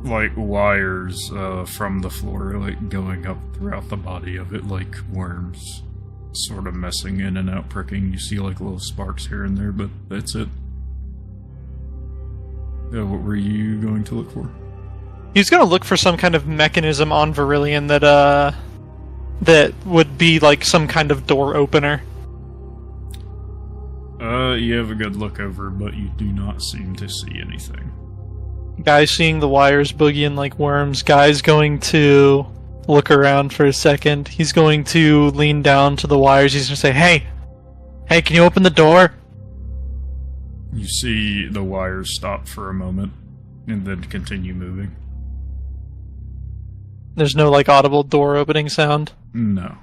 [SPEAKER 1] like, wires from the floor, like, going up throughout the body of it, like worms, sort of messing in and out, pricking. You see, like, little sparks here and there, but that's it. What were you going to look for?
[SPEAKER 3] He's gonna look for some kind of mechanism on Verilion that would be like some kind of door opener.
[SPEAKER 1] You have a good look over, but you do not seem to see anything.
[SPEAKER 3] Guy's seeing the wires boogieing like worms. Guy's going to look around for a second. He's going to lean down to the wires. He's going to say, Hey! Hey, can you open the door?
[SPEAKER 1] You see the wires stop for a moment and then continue moving.
[SPEAKER 3] There's no, like, audible door opening sound?
[SPEAKER 1] No.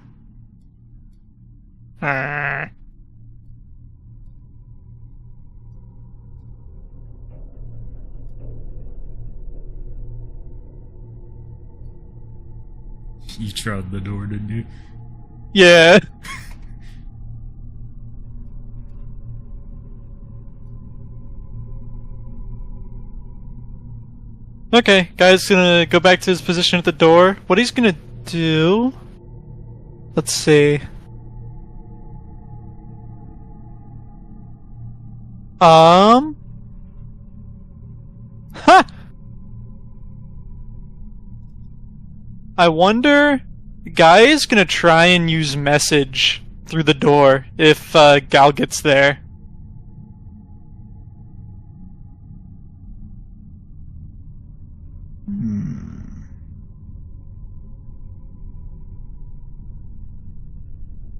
[SPEAKER 1] You tried the door, didn't you?
[SPEAKER 3] Yeah. Okay, guy's gonna go back to his position at the door. What he's gonna do... Let's see. Huh! I wonder... Guy is gonna try and use message through the door if Gal gets there.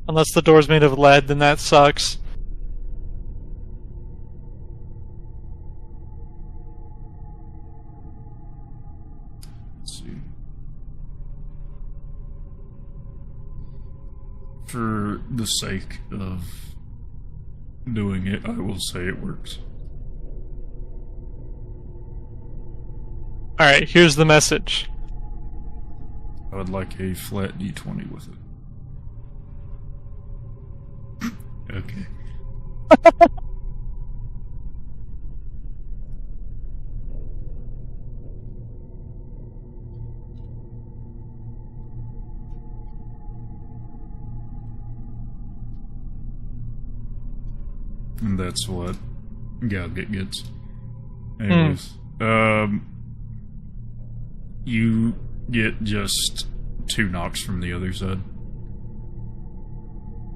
[SPEAKER 3] Unless the door's made of lead, then that sucks.
[SPEAKER 1] Let's see. For the sake of doing it, I will say it works.
[SPEAKER 3] Alright, here's the message.
[SPEAKER 1] I would like a flat D20 with it. Okay. And that's what Galget gets. Anyways, you get just 2 knocks from the other side.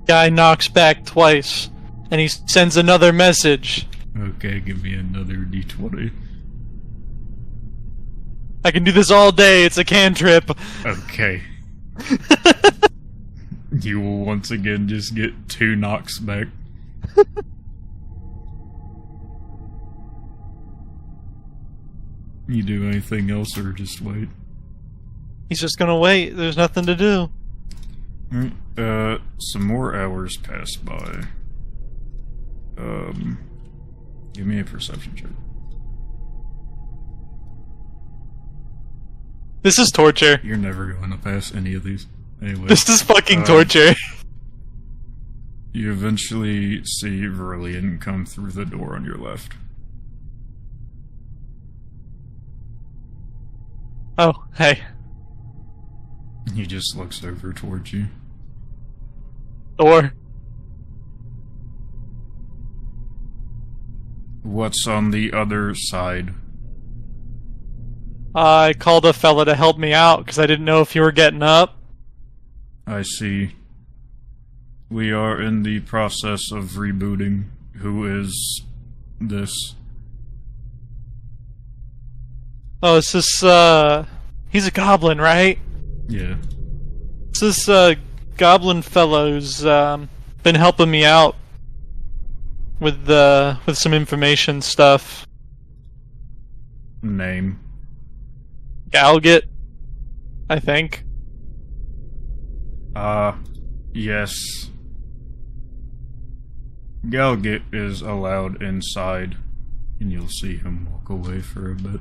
[SPEAKER 3] Guy knocks back twice, and he sends another message.
[SPEAKER 1] Okay, give me another D20.
[SPEAKER 3] I can do this all day, it's a cantrip.
[SPEAKER 1] Okay. You will once again just get 2 knocks back. You do anything else or just wait?
[SPEAKER 3] He's just gonna wait, there's nothing to do.
[SPEAKER 1] Some more hours pass by. Give me a perception check.
[SPEAKER 3] This is torture.
[SPEAKER 1] You're never going to pass any of these. Anyway.
[SPEAKER 3] This is fucking torture.
[SPEAKER 1] You eventually see Verlian come through the door on your left.
[SPEAKER 3] Oh, hey.
[SPEAKER 1] He just looks over towards you.
[SPEAKER 3] Door.
[SPEAKER 1] What's on the other side?
[SPEAKER 3] I called a fella to help me out because I didn't know if you were getting up.
[SPEAKER 1] I see. We are in the process of rebooting. Who is this?
[SPEAKER 3] Oh, it's this, he's a goblin, right?
[SPEAKER 1] Yeah.
[SPEAKER 3] It's this, goblin fellow's, been helping me out with some information stuff.
[SPEAKER 1] Name?
[SPEAKER 3] Galget, I think.
[SPEAKER 1] Yes. Galget is allowed inside, and you'll see him walk away for a bit.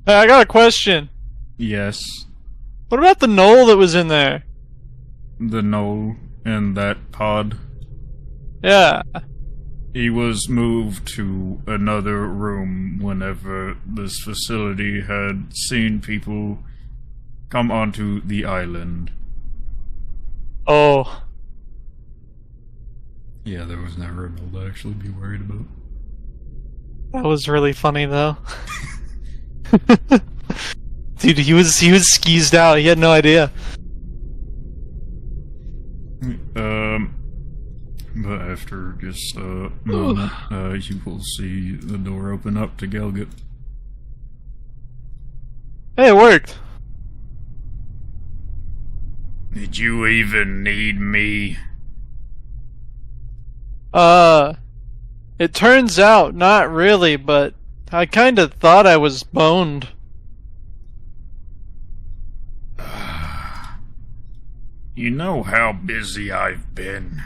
[SPEAKER 3] Hey, I got a question.
[SPEAKER 1] Yes.
[SPEAKER 3] What about the knoll that was in there?
[SPEAKER 1] The knoll in that pod.
[SPEAKER 3] Yeah.
[SPEAKER 1] He was moved to another room whenever this facility had seen people come onto the island.
[SPEAKER 3] Oh.
[SPEAKER 1] Yeah, there was never a knoll to actually be worried about.
[SPEAKER 3] That was really funny, though. Dude, he was skeezed out. He had no idea.
[SPEAKER 1] But after just a moment, you will see the door open up to Galget.
[SPEAKER 3] Hey, it worked.
[SPEAKER 1] Did you even need me?
[SPEAKER 3] It turns out not really, but I kinda thought I was boned.
[SPEAKER 1] You know how busy I've been.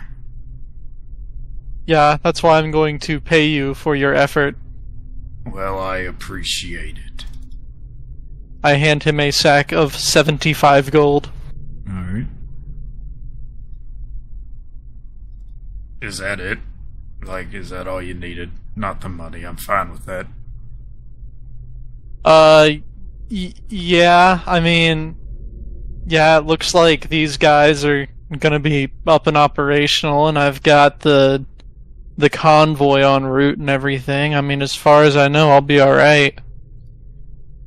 [SPEAKER 3] Yeah, that's why I'm going to pay you for your effort.
[SPEAKER 1] Well, I appreciate it.
[SPEAKER 3] I hand him a sack of 75 gold.
[SPEAKER 1] Alright. Is that it? Like, is that all you needed? Not the money, I'm fine with that.
[SPEAKER 3] Yeah, I mean, yeah, it looks like these guys are gonna be up and operational, and I've got the convoy en route and everything. I mean, as far as I know, I'll be alright.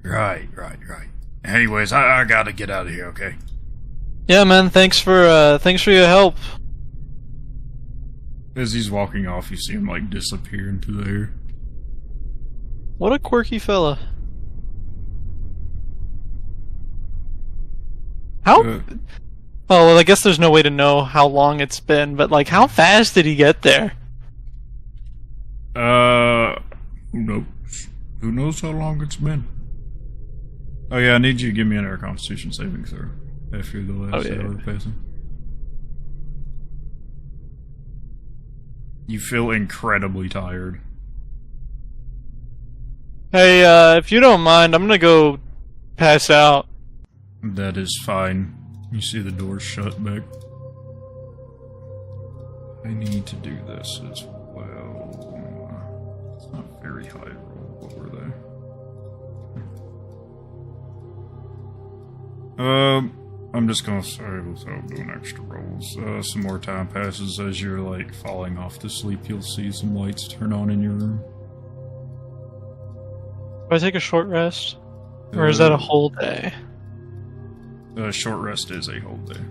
[SPEAKER 1] Right. Anyways, I gotta get out of here, okay?
[SPEAKER 3] Yeah, man, thanks for your help.
[SPEAKER 1] As he's walking off, you see him, like, disappear into the air.
[SPEAKER 3] What a quirky fella. How? Oh, well, I guess there's no way to know how long it's been, but, like, how fast did he get there?
[SPEAKER 1] Who knows? Who knows how long it's been? Oh yeah, I need you to give me another Constitution saving throw after the last hour passing. You feel incredibly tired.
[SPEAKER 3] Hey, if you don't mind, I'm gonna go pass out.
[SPEAKER 1] That is fine. You see the door shut back. I need to do this as well. It's not very high roll. What were they? I'm just gonna say without doing extra rolls. Some more time passes as you're like falling off to sleep. You'll see some lights turn on in your room.
[SPEAKER 3] Do I take a short rest? Or is that a whole day?
[SPEAKER 1] Short rest is a whole day.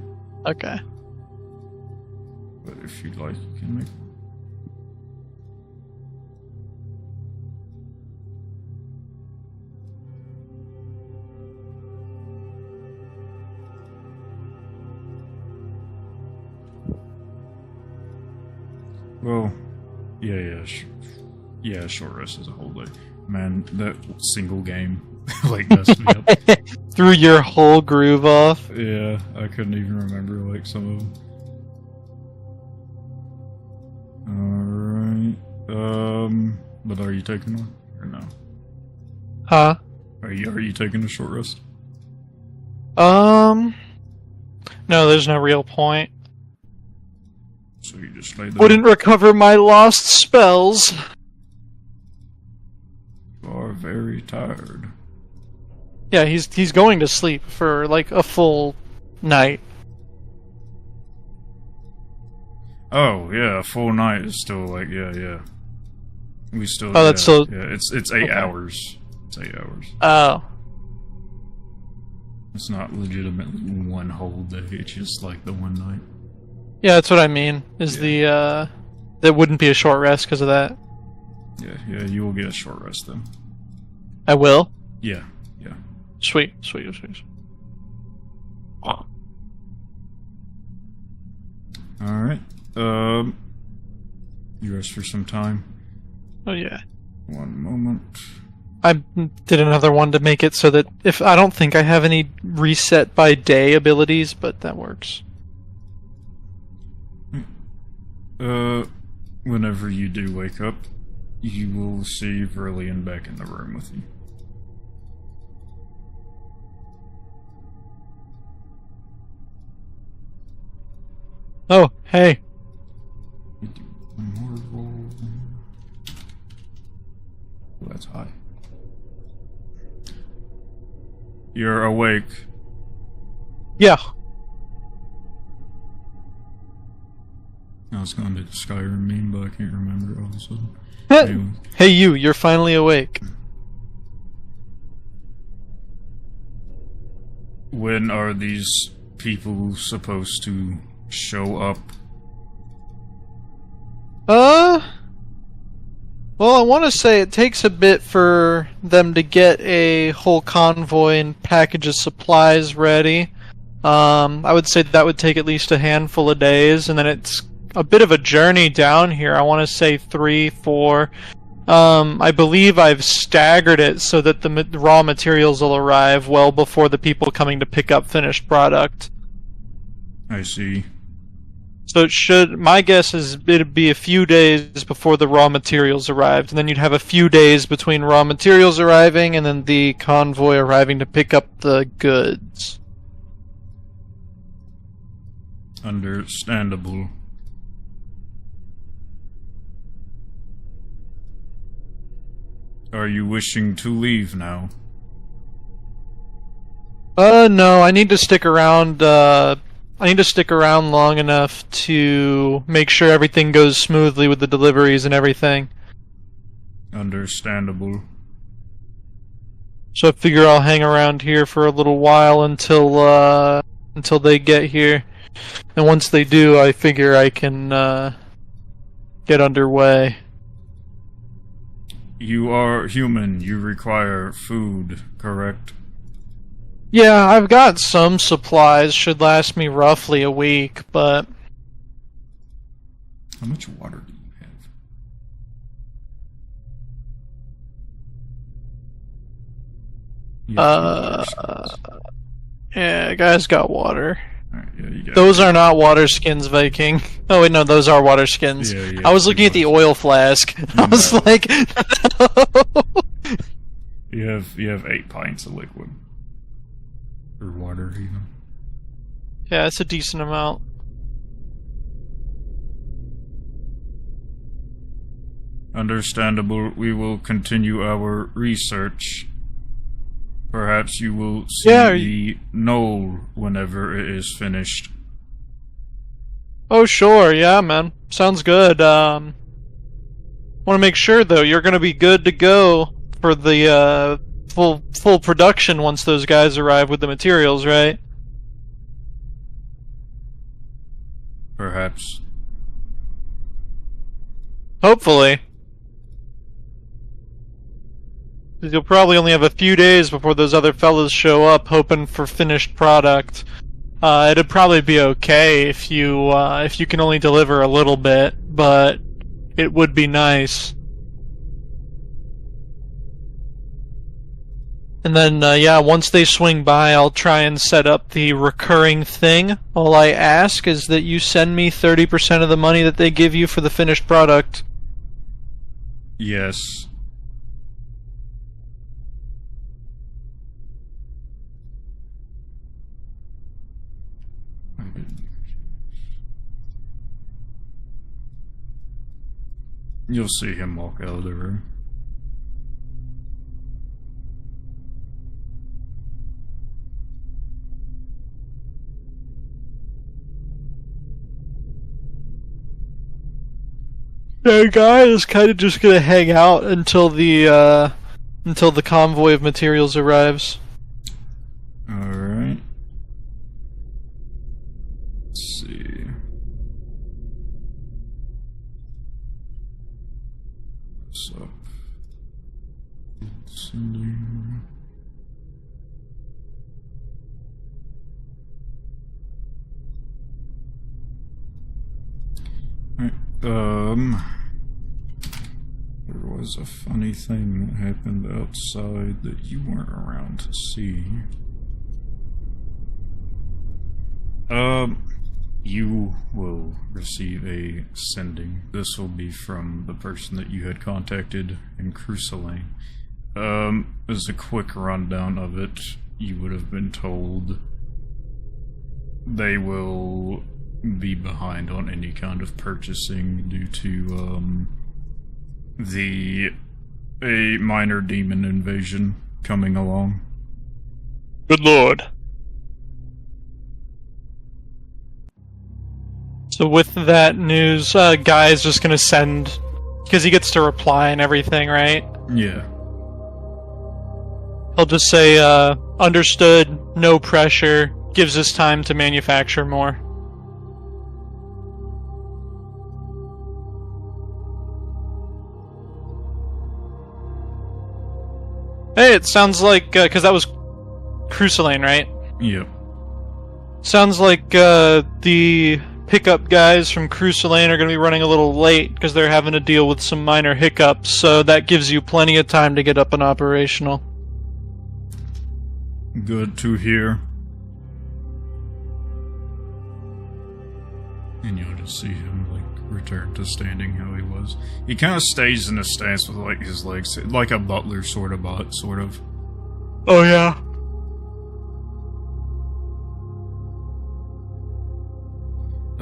[SPEAKER 3] Okay.
[SPEAKER 1] But if you'd like, you can make one. Well, yeah, short rest is a whole day. Man, that single game, like, messed me up.
[SPEAKER 3] Threw your whole groove off?
[SPEAKER 1] Yeah, I couldn't even remember, like, some of them. Alright, but are you taking one, or no?
[SPEAKER 3] Huh?
[SPEAKER 1] Are you taking a short rest?
[SPEAKER 3] No, there's no real point.
[SPEAKER 1] So you just lay there?
[SPEAKER 3] Wouldn't recover my lost spells.
[SPEAKER 1] You are very tired.
[SPEAKER 3] Yeah, he's going to sleep for like a full night.
[SPEAKER 1] Oh yeah, a full night is still like yeah. We still.
[SPEAKER 3] Oh, that's so.
[SPEAKER 1] Yeah, it's 8 hours. It's 8 hours.
[SPEAKER 3] Oh.
[SPEAKER 1] It's not legitimately one whole day. It's just like the one night.
[SPEAKER 3] Yeah, that's what I mean. Is that wouldn't be a short rest because of that?
[SPEAKER 1] Yeah, you will get a short rest then.
[SPEAKER 3] I will.
[SPEAKER 1] Yeah.
[SPEAKER 3] Sweet.
[SPEAKER 1] All right. You rest for some time.
[SPEAKER 3] Oh yeah.
[SPEAKER 1] One moment.
[SPEAKER 3] I did another one to make it so that if I don't think I have any reset by day abilities, but that works.
[SPEAKER 1] Whenever you do wake up, you will see Verlian back in the room with you.
[SPEAKER 3] Oh, hey.
[SPEAKER 1] You do one more roll. Oh, that's high. You're awake.
[SPEAKER 3] Yeah.
[SPEAKER 1] I was going to Skyrim meme, but I can't remember all of a sudden. Anyway.
[SPEAKER 3] Hey you're finally awake.
[SPEAKER 1] When are these people supposed to show up?
[SPEAKER 3] Well, I want to say it takes a bit for them to get a whole convoy and package of supplies ready. I would say that would take at least a handful of days, and then it's a bit of a journey down here. I want to say 3, 4. I believe I've staggered it so that the raw materials will arrive well before the people coming to pick up finished product.
[SPEAKER 1] I see.
[SPEAKER 3] So it should. My guess is it'd be a few days before the raw materials arrived, and then you'd have a few days between raw materials arriving and then the convoy arriving to pick up the goods.
[SPEAKER 1] Understandable. Are you wishing to leave now?
[SPEAKER 3] No. I need to stick around. I need to stick around long enough to make sure everything goes smoothly with the deliveries and everything.
[SPEAKER 1] Understandable.
[SPEAKER 3] So I figure I'll hang around here for a little while until they get here. And once they do, I figure I can get underway.
[SPEAKER 1] You are human. You require food, correct?
[SPEAKER 3] Yeah, I've got some supplies. Should last me roughly a week, but...
[SPEAKER 1] How much water do you have?
[SPEAKER 3] Yeah, guys got water.
[SPEAKER 1] Alright, yeah, you got
[SPEAKER 3] Those are not water skins, Viking. Oh wait, no, those are water skins.
[SPEAKER 1] Yeah,
[SPEAKER 3] I was looking at the oil flask. I was like, no.
[SPEAKER 1] You have 8 pints of liquid. Or water, even.
[SPEAKER 3] Yeah, it's a decent amount.
[SPEAKER 1] Understandable. We will continue our research. Perhaps you will see the knoll whenever it is finished.
[SPEAKER 3] Oh, sure, yeah, man. Sounds good. Want to make sure, though, you're going to be good to go for the full production once those guys arrive with the materials, right?
[SPEAKER 1] Perhaps.
[SPEAKER 3] Hopefully. 'Cause you'll probably only have a few days before those other fellas show up hoping for finished product. It'd probably be okay if you can only deliver a little bit, but it would be nice. And then, once they swing by, I'll try and set up the recurring thing. All I ask is that you send me 30% of the money that they give you for the finished product.
[SPEAKER 1] Yes. You'll see him walk out of the room.
[SPEAKER 3] The guy is kind of just gonna hang out until the convoy of materials arrives.
[SPEAKER 1] Alright. Let's see. What's up? Sending. Alright, there was a funny thing that happened outside that you weren't around to see. You will receive a sending. This will be from the person that you had contacted in Crusalane. As a quick rundown of it, you would have been told they will be behind on any kind of purchasing due to a minor demon invasion coming along.
[SPEAKER 3] Good lord. So with that news, Guy's just gonna send, because he gets to reply and everything, right?
[SPEAKER 1] Yeah.
[SPEAKER 3] He'll just say, understood, no pressure, gives us time to manufacture more. Hey, it sounds like, because that was Crucialane, right?
[SPEAKER 1] Yep.
[SPEAKER 3] Sounds like the pickup guys from Crucialane are going to be running a little late because they're having to deal with some minor hiccups, so that gives you plenty of time to get up and operational.
[SPEAKER 1] Good to hear. And you'll just see him, like, return to standing how he was. He kind of stays in a stance with, like, his legs, like a butler sort of bot, sort of.
[SPEAKER 3] Oh, yeah.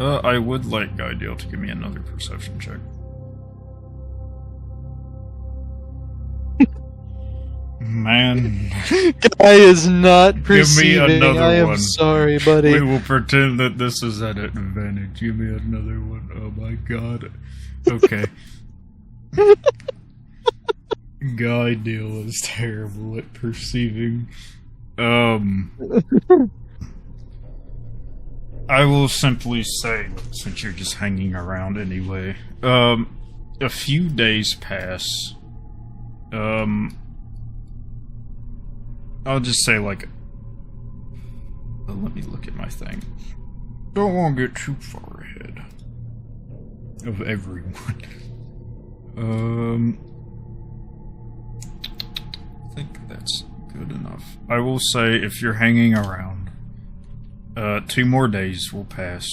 [SPEAKER 1] I would like Guideal to give me another perception check. Man.
[SPEAKER 3] Guy is not perceiving.
[SPEAKER 1] Give me another
[SPEAKER 3] I am
[SPEAKER 1] one.
[SPEAKER 3] sorry, buddy.
[SPEAKER 1] We will pretend that this is at an advantage. Give me another one. Oh my god. Okay. Guideal is terrible at perceiving. I will simply say, since you're just hanging around anyway, a few days pass. I'll just say, like, let me look at my thing. Don't want to get too far ahead of everyone. I think that's good enough. I will say, if you're hanging around, 2 more days will pass.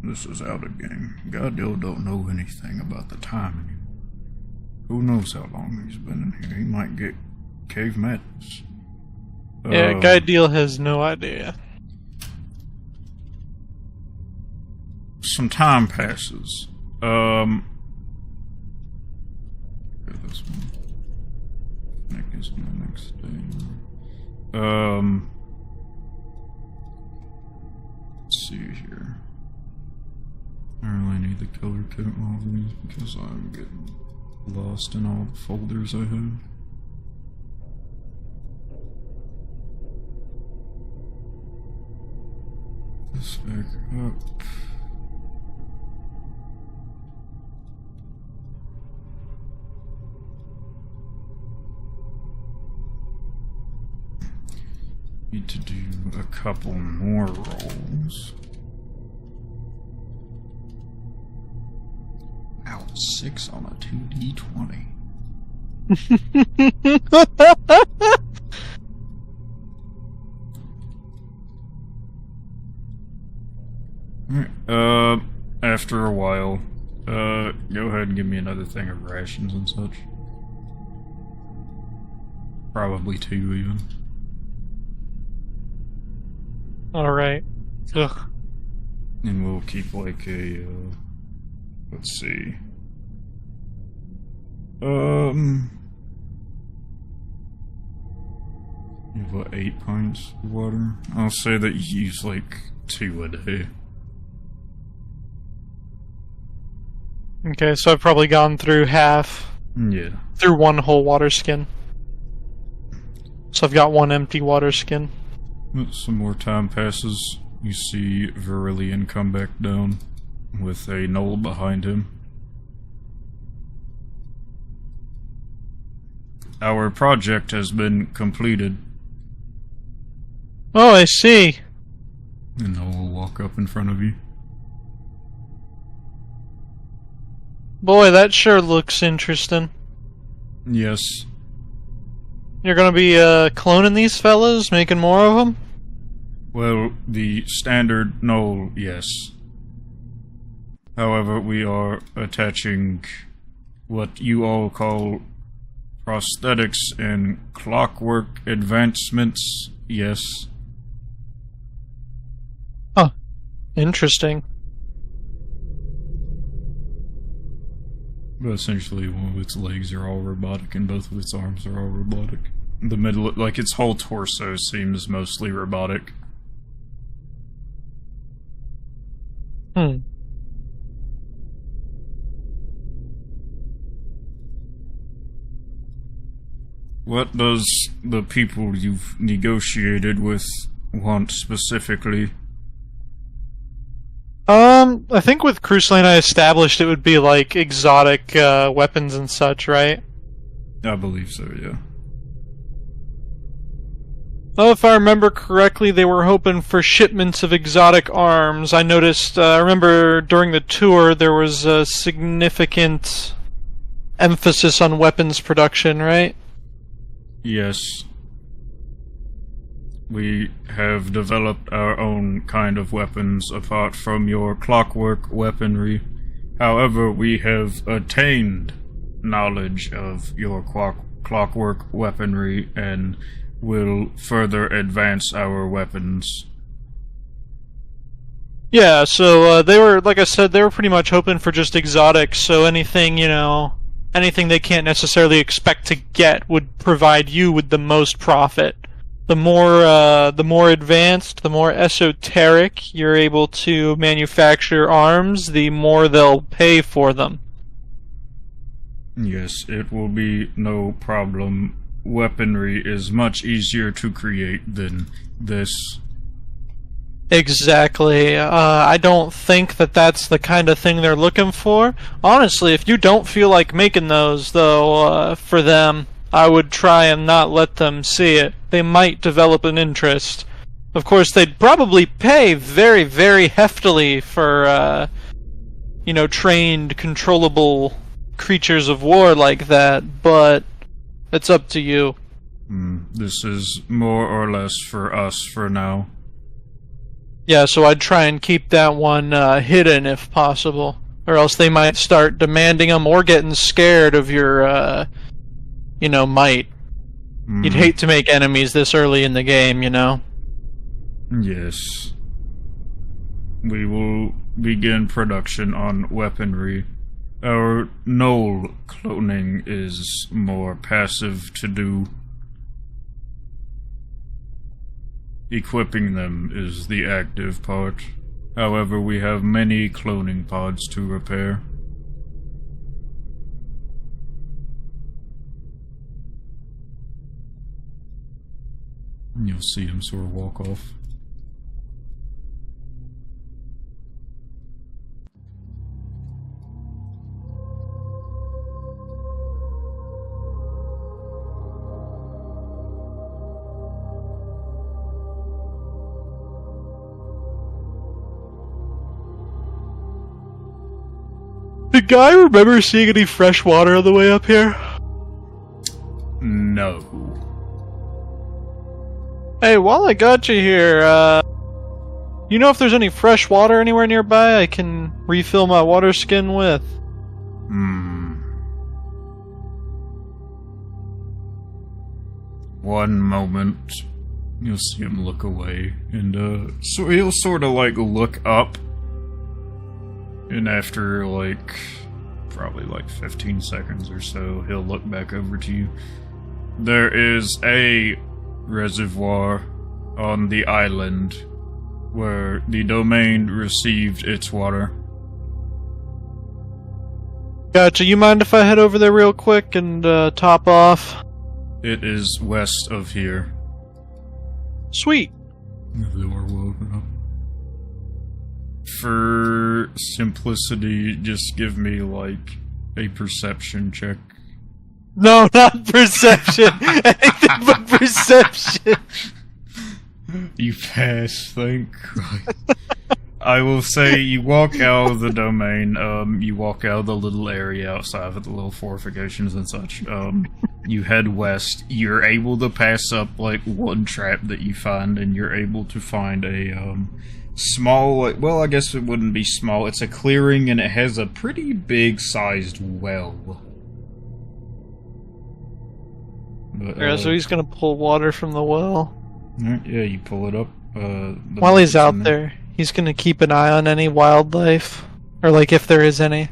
[SPEAKER 1] This is out of game. Guideal don't know anything about the timing. Who knows how long he's been in here? He might get cave madness.
[SPEAKER 3] Yeah, Guideal has no idea.
[SPEAKER 1] Some time passes. This one. Nick is on the next day. Let's see here. I really need the color code all of these because I'm getting lost in all the folders I have. This back up. Need to do a couple more rolls. Wow, 6 on a 2d20. Alright, after a while, go ahead and give me another thing of rations and such. Probably 2 even.
[SPEAKER 3] Alright. Ugh.
[SPEAKER 1] And we'll keep like a, let's see. You have what, 8 pints of water? I'll say that you use like 2 a day.
[SPEAKER 3] Okay, so I've probably gone through half.
[SPEAKER 1] Yeah.
[SPEAKER 3] Through 1 whole water skin. So I've got 1 empty water skin.
[SPEAKER 1] Some more time passes. You see Virillion come back down with a knoll behind him. Our project has been completed.
[SPEAKER 3] Oh, I see.
[SPEAKER 1] And Knoll will walk up in front of you.
[SPEAKER 3] Boy, that sure looks interesting.
[SPEAKER 1] Yes.
[SPEAKER 3] You're gonna be cloning these fellas, making more of them?
[SPEAKER 1] Well, the standard Knoll, yes. However, we are attaching what you all call prosthetics and clockwork advancements, yes.
[SPEAKER 3] Huh. Interesting.
[SPEAKER 1] But essentially, one of its legs are all robotic and both of its arms are all robotic. The middle, like its whole torso seems mostly robotic.
[SPEAKER 3] Hmm.
[SPEAKER 1] What does the people you've negotiated with want specifically?
[SPEAKER 3] I think with Crucialane I established it would be like exotic weapons and such, right?
[SPEAKER 1] I believe so, yeah.
[SPEAKER 3] Oh, if I remember correctly, they were hoping for shipments of exotic arms. I noticed, I remember during the tour there was a significant emphasis on weapons production, right?
[SPEAKER 1] Yes. We have developed our own kind of weapons apart from your clockwork weaponry. However, we have attained knowledge of your clockwork weaponry and will further advance our weapons.
[SPEAKER 3] Yeah, so they were, like I said, they were pretty much hoping for just exotics, so anything, anything they can't necessarily expect to get would provide you with the most profit. The more advanced, the more esoteric you're able to manufacture arms, the more they'll pay for them.
[SPEAKER 1] Yes, it will be no problem. Weaponry is much easier to create than this.
[SPEAKER 3] Exactly. I don't think that that's the kind of thing they're looking for. Honestly, if you don't feel like making those, though, for them, I would try and not let them see it. They might develop an interest. Of course, they'd probably pay very, very heftily for, trained, controllable creatures of war like that, but it's up to you.
[SPEAKER 1] This is more or less for us for now.
[SPEAKER 3] Yeah, so I'd try and keep that one hidden if possible, or else they might start demanding them or getting scared of your, might. You'd hate to make enemies this early in the game,
[SPEAKER 1] Yes. We will begin production on weaponry. Our knoll cloning is more passive to do. Equipping them is the active part. However, we have many cloning pods to repair. You'll see him sort of walk off.
[SPEAKER 3] Did Guy remember seeing any fresh water on the way up here?
[SPEAKER 1] No.
[SPEAKER 3] Hey, while I got you here, you know if there's any fresh water anywhere nearby I can refill my water skin with?
[SPEAKER 1] One moment. You'll see him look away, and so he'll sort of look up, and after probably 15 seconds or so, he'll look back over to you. There is a reservoir on the island where the domain received its water.
[SPEAKER 3] Gotcha. You mind if I head over there real quick and top off?
[SPEAKER 1] It is west of here.
[SPEAKER 3] Sweet.
[SPEAKER 1] The door will open up. For simplicity, just give me a perception check.
[SPEAKER 3] No, not perception. Anything but perception.
[SPEAKER 1] You pass, thank Christ. I will say you walk out of the domain, you walk out of the little area outside of the little fortifications and such. You head west. You're able to pass up one trap that you find, and you're able to find a small, well, I guess it wouldn't be small. It's a clearing, and it has a pretty big sized well. But,
[SPEAKER 3] Yeah, so he's gonna pull water from the well.
[SPEAKER 1] Yeah, you pull it up.
[SPEAKER 3] While he's out there, he's gonna keep an eye on any wildlife, or if there is any.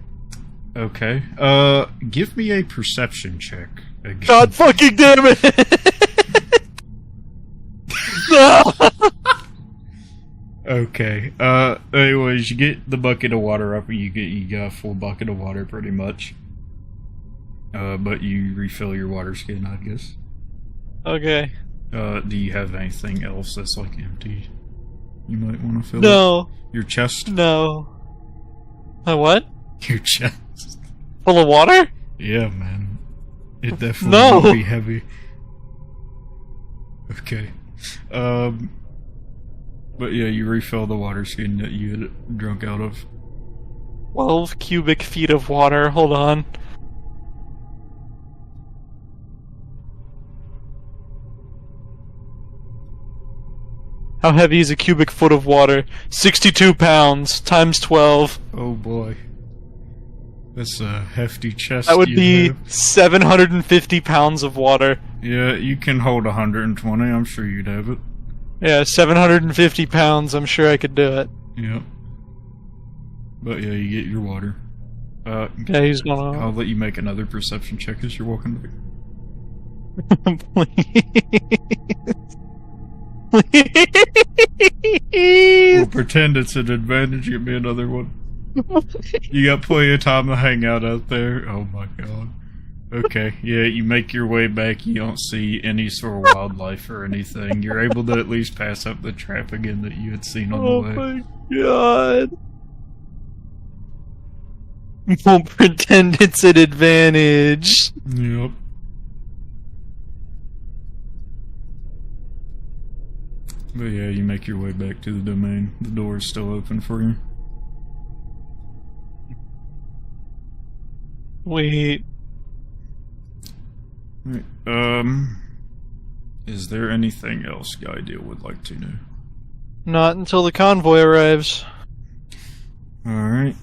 [SPEAKER 1] Okay. Give me a perception check. Again.
[SPEAKER 3] God fucking damn it! No!
[SPEAKER 1] Okay. Anyways, you get the bucket of water up, and you got a full bucket of water pretty much. But you refill your water skin, I guess.
[SPEAKER 3] Okay.
[SPEAKER 1] Do you have anything else that's empty? You might want to fill
[SPEAKER 3] No.
[SPEAKER 1] Your chest?
[SPEAKER 3] No. My what?
[SPEAKER 1] Your chest.
[SPEAKER 3] Full of water?
[SPEAKER 1] Yeah, man. It definitely
[SPEAKER 3] No!
[SPEAKER 1] will be heavy. Okay. But yeah, you refill the water skin that you had drunk out of.
[SPEAKER 3] 12 cubic feet of water. Hold on. How heavy is a cubic foot of water? 62 pounds times 12.
[SPEAKER 1] Oh boy. That's a hefty chest.
[SPEAKER 3] That would
[SPEAKER 1] you
[SPEAKER 3] be
[SPEAKER 1] have.
[SPEAKER 3] 750 pounds of water.
[SPEAKER 1] Yeah, you can hold 120. I'm sure you'd have it.
[SPEAKER 3] Yeah, 750 pounds. I'm sure I could do it.
[SPEAKER 1] Yep. But yeah, you get your water.
[SPEAKER 3] Yeah, he's gonna.
[SPEAKER 1] I'll let you make another perception check as you're walking back. We'll pretend it's an advantage. Give me another one. You got plenty of time to hang out there. Oh my god. Okay, yeah, you make your way back. You don't see any sort of wildlife or anything. You're able to at least pass up the trap again that you had seen on the way.
[SPEAKER 3] Oh my god. We'll pretend it's an advantage.
[SPEAKER 1] Yep. But yeah, you make your way back to the domain. The door is still open for you.
[SPEAKER 3] Wait.
[SPEAKER 1] Right. Is there anything else Guy-Deal would like to know?
[SPEAKER 3] Not until the convoy arrives.
[SPEAKER 1] Alright.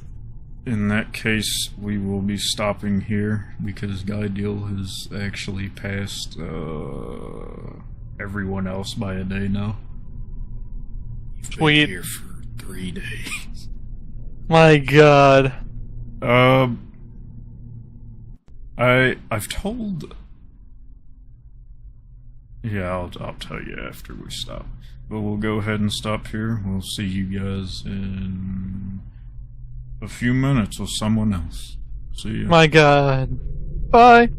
[SPEAKER 1] In that case, we will be stopping here because Guy-Deal has actually passed everyone else by a day now. You've been
[SPEAKER 3] Sweet.
[SPEAKER 1] here for 3 days.
[SPEAKER 3] My god.
[SPEAKER 1] I've told. Yeah, I'll tell you after we stop. But we'll go ahead and stop here. We'll see you guys in a few minutes with someone else. See ya.
[SPEAKER 3] My god. Bye.